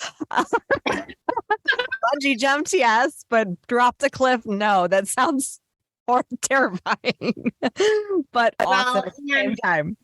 Bungee jumped, yes, but dropped a cliff, no. That sounds terrifying, but awesome at the same time.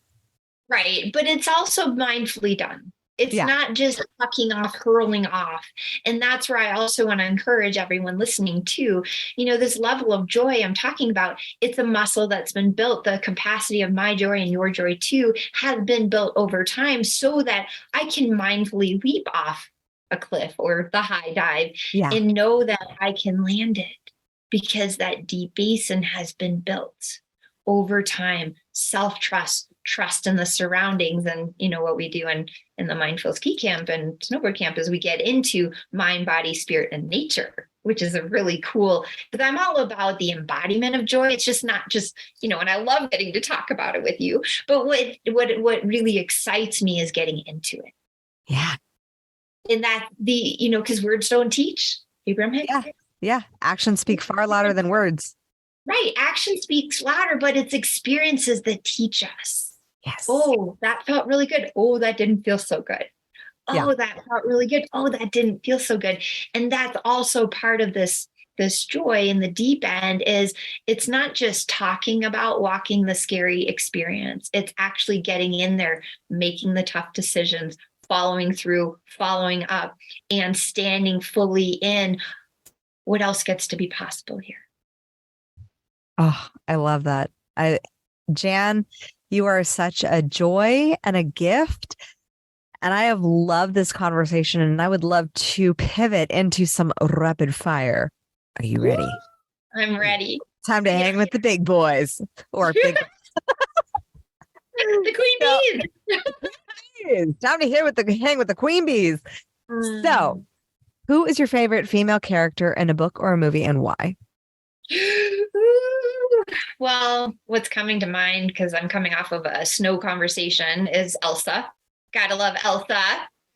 Right. But it's also mindfully done. It's not just fucking off, hurling off. And that's where I also want to encourage everyone listening to, this level of joy I'm talking about. It's a muscle that's been built. The capacity of my joy and your joy too has been built over time, so that I can mindfully leap off a cliff or the high dive and know that I can land it, because that deep basin has been built over time. Self-trust, trust in the surroundings. And what we do in the mindful ski camp and snowboard camp is we get into mind, body, spirit, and nature, which is a really cool, because I'm all about the embodiment of joy. It's just not just, and I love getting to talk about it with you, but what really excites me is getting into it. Yeah. And that because words don't teach, Abraham Hicks. Yeah. Actions speak far louder than words. Right. Action speaks louder, but it's experiences that teach us. Yes. Oh, that felt really good. Oh, that didn't feel so good. Oh, that felt really good. Oh, that didn't feel so good. And that's also part of this joy in the deep end. Is it's not just talking about walking the scary experience. It's actually getting in there, making the tough decisions, following through, following up, and standing fully in what else gets to be possible here. Oh, I love that. Jan, you are such a joy and a gift. And I have loved this conversation, and I would love to pivot into some rapid fire. Are you ready? I'm ready. Time to hang with the big boys, or big. The queen bees. Time to hang with the queen bees. So, who is your favorite female character in a book or a movie, and why? Well, what's coming to mind, because I'm coming off of a snow conversation, is Elsa. Gotta love Elsa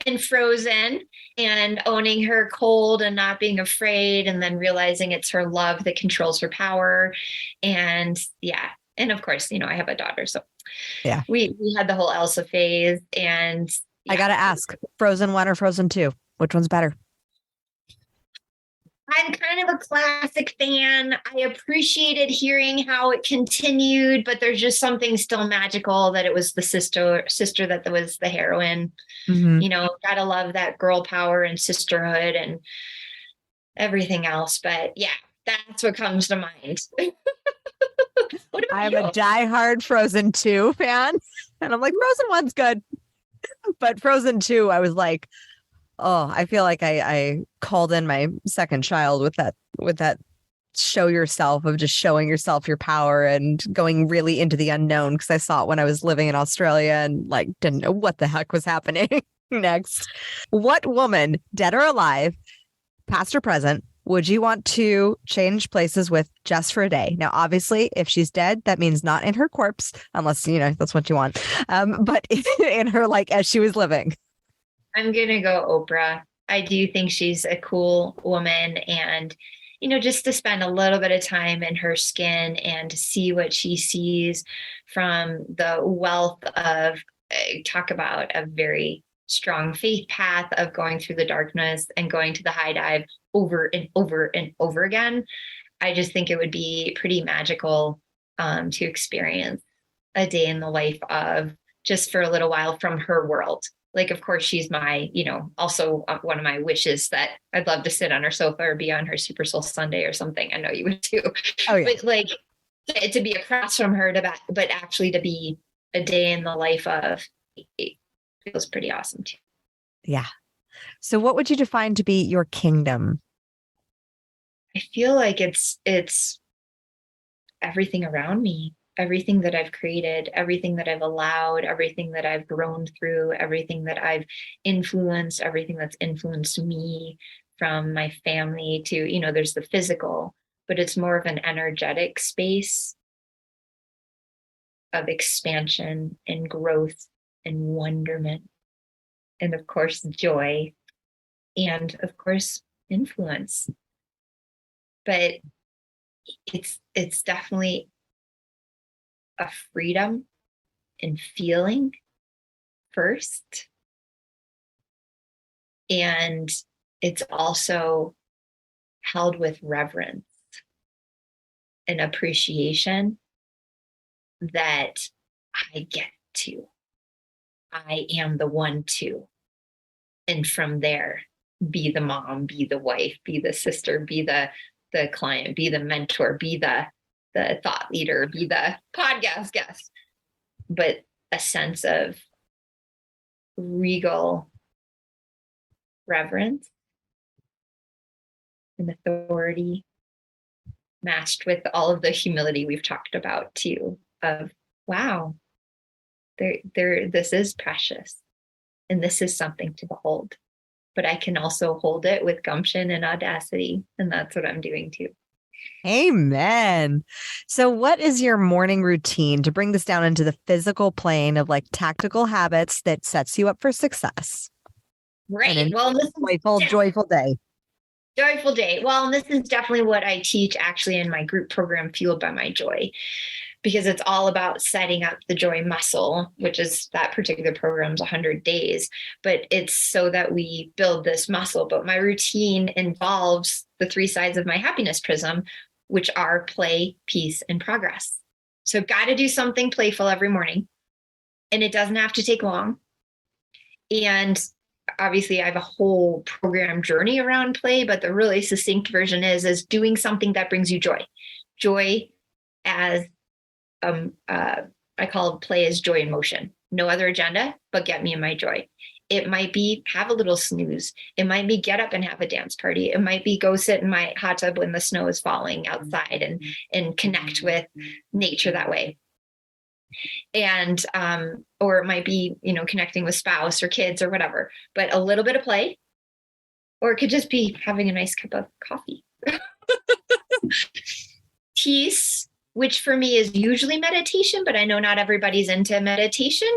and Frozen, and owning her cold and not being afraid, and then realizing it's her love that controls her power. And and of course, I have a daughter, so we had the whole Elsa phase. And I gotta ask, Frozen 1 or Frozen 2, which one's better? I'm kind of a classic fan. I appreciated hearing how it continued, but there's just something still magical that it was the sister that was the heroine. Mm-hmm. Gotta love that girl power and sisterhood and everything else. But that's what comes to mind. I'm a diehard Frozen 2 fan, and I'm like, Frozen 1's good, but Frozen 2, I was like, oh, I feel like I called in my second child with that show yourself, of just showing yourself your power and going really into the unknown, because I saw it when I was living in Australia and didn't know what the heck was happening next. What woman, dead or alive, past or present, would you want to change places with just for a day? Now, obviously, if she's dead, that means not in her corpse, unless, that's what you want. But in her, as she was living. I'm going to go Oprah. I do think she's a cool woman, and, just to spend a little bit of time in her skin and to see what she sees from the wealth of, talk about a very strong faith path of going through the darkness and going to the high dive over and over and over again. I just think it would be pretty magical to experience a day in the life of, just for a little while, from her world. Like, of course, she's my, also one of my wishes that I'd love to sit on her sofa or be on her Super Soul Sunday or something. I know you would too. Oh, yeah. But like to be across from her, but actually to be a day in the life of, it feels pretty awesome too. Yeah. So what would you define to be your kingdom? I feel like it's everything around me, everything that I've created, everything that I've allowed, everything that I've grown through, everything that I've influenced, everything that's influenced me, from my family to, there's the physical, but it's more of an energetic space of expansion and growth and wonderment. And of course, joy, and of course, influence. But it's definitely a freedom and feeling first. And it's also held with reverence and appreciation that I get to. I am the one to. And from there, be the mom, be the wife, be the sister, be the client, be the mentor, be the thought leader, be the podcast guest. But a sense of regal reverence and authority, matched with all of the humility we've talked about too, of wow, this is precious and this is something to behold. But I can also hold it with gumption and audacity. And that's what I'm doing too. Amen. So what is your morning routine, to bring this down into the physical plane of like tactical habits that sets you up for success? Right. Well, this is joyful day. Joyful day. Well, and this is definitely what I teach actually in my group program, Fueled by My Joy, because it's all about setting up the joy muscle, which is that particular program's 100 days, but it's so that we build this muscle. But my routine involves the 3 sides of my happiness prism, which are play, peace, and progress. So I've got to do something playful every morning, and it doesn't have to take long. And obviously I have a whole program journey around play, but the really succinct version is doing something that brings you joy. Joy as I call play as joy in motion. No other agenda, but get me in my joy. It might be have a little snooze. It might be get up and have a dance party. It might be go sit in my hot tub when the snow is falling outside and connect with nature that way. And or it might be, connecting with spouse or kids or whatever, but a little bit of play, or it could just be having a nice cup of coffee. Peace, which for me is usually meditation, but I know not everybody's into meditation,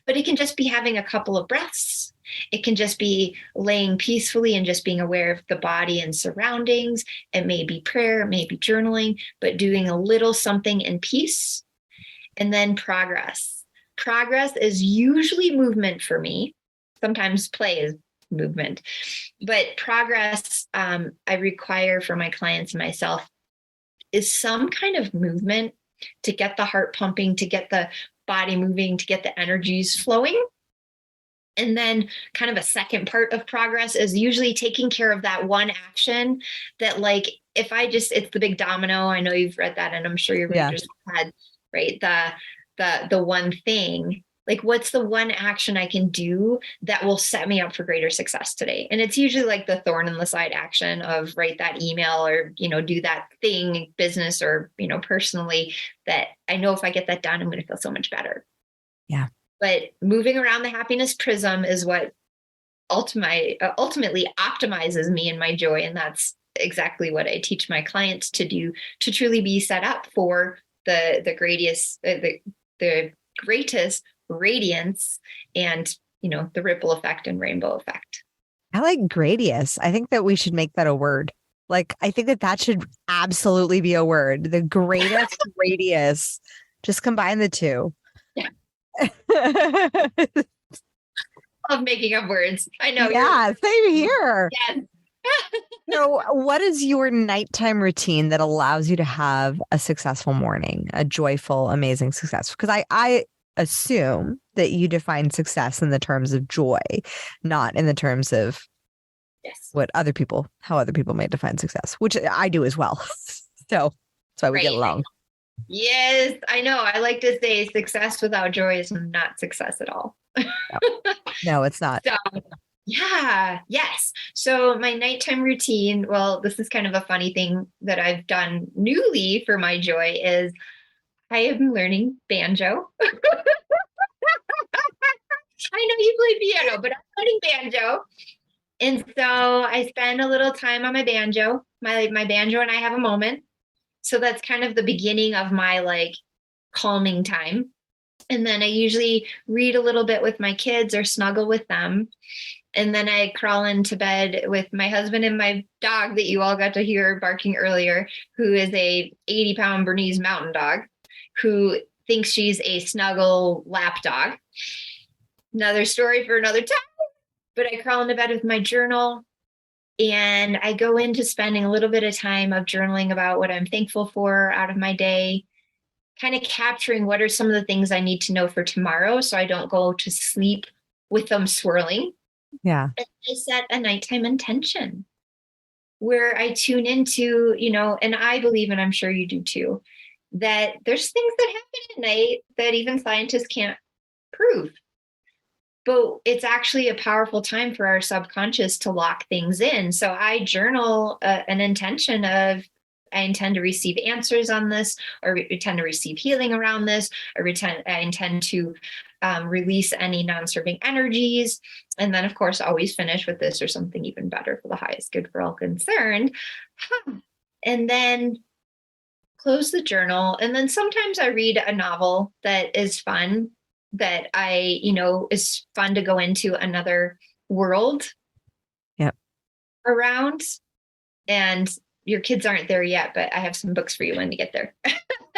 but it can just be having a couple of breaths. It can just be laying peacefully and just being aware of the body and surroundings. It may be prayer, it may be journaling, but doing a little something in peace. And then progress. Progress is usually movement for me. Sometimes play is movement, but progress I require for my clients and myself is some kind of movement to get the heart pumping, to get the body moving, to get the energies flowing. And then kind of a second part of progress is usually taking care of that one action that, like, if I just, it's the big domino. I know you've read that and I'm sure your readers had, right? The one thing, like, what's the one action I can do that will set me up for greater success today? And it's usually like the thorn in the side action of write that email or, do that thing, business or, personally, that I know if I get that done, I'm going to feel so much better. Yeah. But moving around the happiness prism is what ultimately optimizes me and my joy. And that's exactly what I teach my clients to do, to truly be set up for the greatest radiance and, the ripple effect and rainbow effect. I like gradius. I think that we should make that a word. Like, I think that should absolutely be a word. The greatest radius. Just combine the two. Yeah. Love making up words. I know. Yeah, same here. Yes. So what is your nighttime routine that allows you to have a successful morning, a joyful, amazing success? Because assume that you define success in the terms of joy, not in the terms of Yes. how other people may define success, which I do as well. So that's why we get along. Yes, I know. I like to say success without joy is not success at all. No, it's not. So, yeah, yes. So my nighttime routine, well, this is kind of a funny thing that I've done newly for my joy is I am learning banjo. I know you play piano, but I'm learning banjo. And so I spend a little time on my banjo. My banjo and I have a moment. So that's kind of the beginning of my like calming time. And then I usually read a little bit with my kids or snuggle with them. And then I crawl into bed with my husband and my dog that you all got to hear barking earlier, who is a 80-pound Bernese mountain dog, who thinks she's a snuggle lap dog. Another story for another time. But I crawl into bed with my journal and I go into spending a little bit of time of journaling about what I'm thankful for out of my day, kind of capturing what are some of the things I need to know for tomorrow so I don't go to sleep with them swirling. Yeah. And I set a nighttime intention where I tune into, and I believe, and I'm sure you do too, that there's things that happen at night that even scientists can't prove. But it's actually a powerful time for our subconscious to lock things in. So I journal an intention of, I intend to receive answers on this, or intend to receive healing around this, or I intend to release any non-serving energies. And then, of course, always finish with this or something even better for the highest good for all concerned. And then close the journal. And then sometimes I read a novel that is fun, that is fun to go into another world around. And your kids aren't there yet, but I have some books for you when you get there.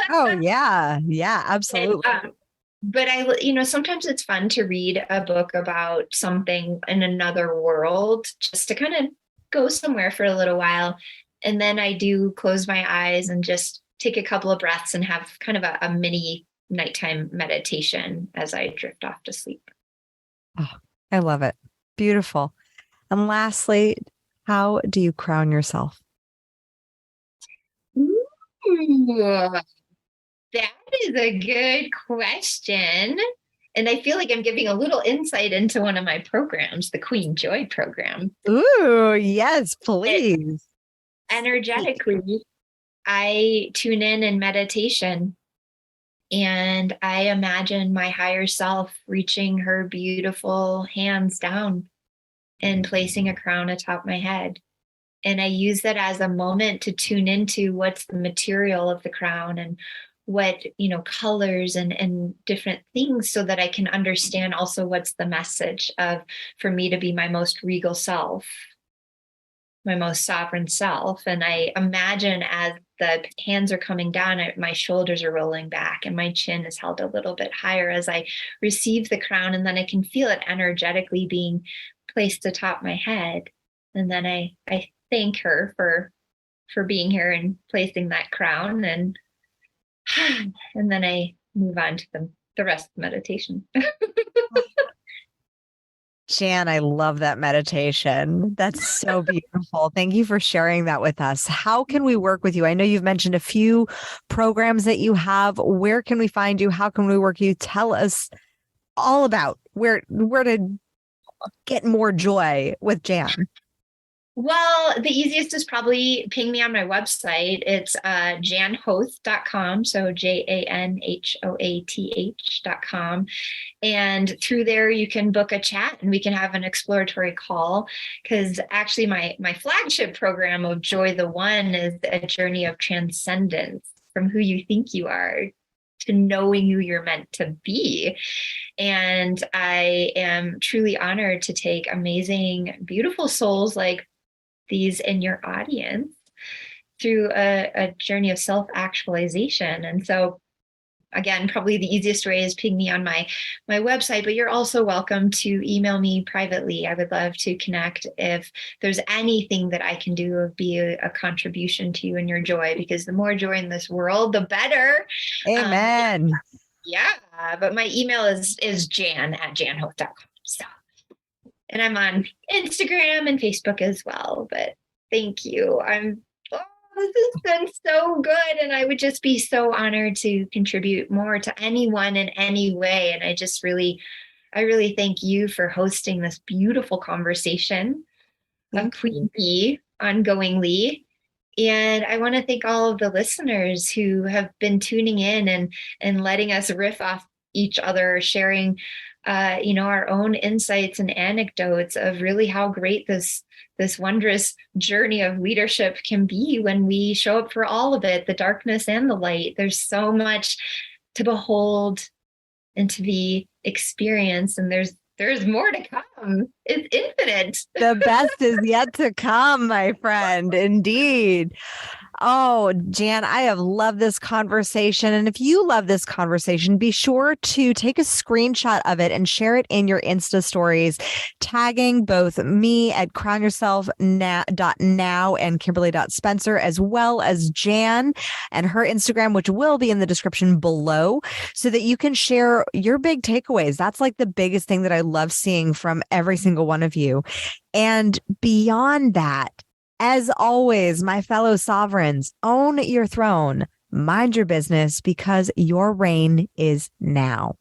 Oh, yeah. Yeah, absolutely. But sometimes it's fun to read a book about something in another world just to kind of go somewhere for a little while. And then I do close my eyes and just take a couple of breaths and have kind of a mini nighttime meditation as I drift off to sleep. Oh, I love it. Beautiful. And lastly, how do you crown yourself? Ooh, that is a good question. And I feel like I'm giving a little insight into one of my programs, the Queen Joy program. Ooh, yes, please. Energetically, I tune in meditation. And I imagine my higher self reaching her beautiful hands down and placing a crown atop my head. And I use that as a moment to tune into what's the material of the crown and what, colors and different things so that I can understand also what's the message for me to be my most regal self, my most sovereign self. And I imagine as the hands are coming down, my shoulders are rolling back and my chin is held a little bit higher as I receive the crown. And then I can feel it energetically being placed atop my head. And then I thank her for being here and placing that crown. And then I move on to the rest of the meditation. Jan, I love that meditation. That's so beautiful. Thank you for sharing that with us. How can we work with you? I know you've mentioned a few programs that you have. Where can we find you? How can we work with you? Tell us all about where to get more joy with Jan. Well, the easiest is probably ping me on my website. It's janhoath.com. So JANHOATH.com. And through there, you can book a chat and we can have an exploratory call. Because actually, my flagship program of Joy the One is a journey of transcendence from who you think you are to knowing who you're meant to be. And I am truly honored to take amazing, beautiful souls like these in your audience through a journey of self-actualization. And so again, probably the easiest way is ping me on my website, but you're also welcome to email me privately. I would love to connect if there's anything that I can do to be a contribution to you and your joy, because the more joy in this world, the better. Amen. Yeah, but my email is jan@janhoath.com. So, and I'm on Instagram and Facebook as well. But thank you. This has been so good, and I would just be so honored to contribute more to anyone in any way. And I really thank you for hosting this beautiful conversation of Queen Bee ongoingly. And I want to thank all of the listeners who have been tuning in and letting us riff off each other, sharing, our own insights and anecdotes of really how great this wondrous journey of leadership can be when we show up for all of it, the darkness and the light. There's so much to behold and to be experienced, and there's more to come. It's infinite. The best is yet to come, my friend. Indeed. Oh, Jan, I have loved this conversation. And if you love this conversation, be sure to take a screenshot of it and share it in your Insta stories, tagging both me at crownyourself.now and Kimberly.Spencer, as well as Jan and her Instagram, which will be in the description below, so that you can share your big takeaways. That's like the biggest thing that I love seeing from every single one of you. And beyond that, as always, my fellow sovereigns, own your throne, mind your business, because your reign is now.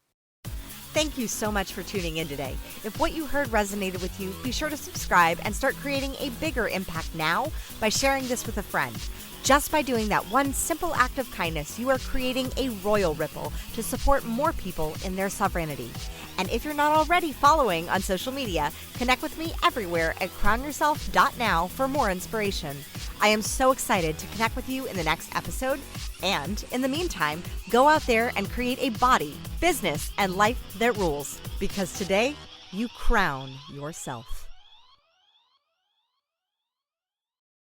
Thank you so much for tuning in today. If what you heard resonated with you, be sure to subscribe and start creating a bigger impact now by sharing this with a friend. Just by doing that one simple act of kindness, you are creating a royal ripple to support more people in their sovereignty. And if you're not already following on social media, connect with me everywhere at crownyourself.now for more inspiration. I am so excited to connect with you in the next episode. And in the meantime, go out there and create a body, business, and life that rules. Because today, you crown yourself.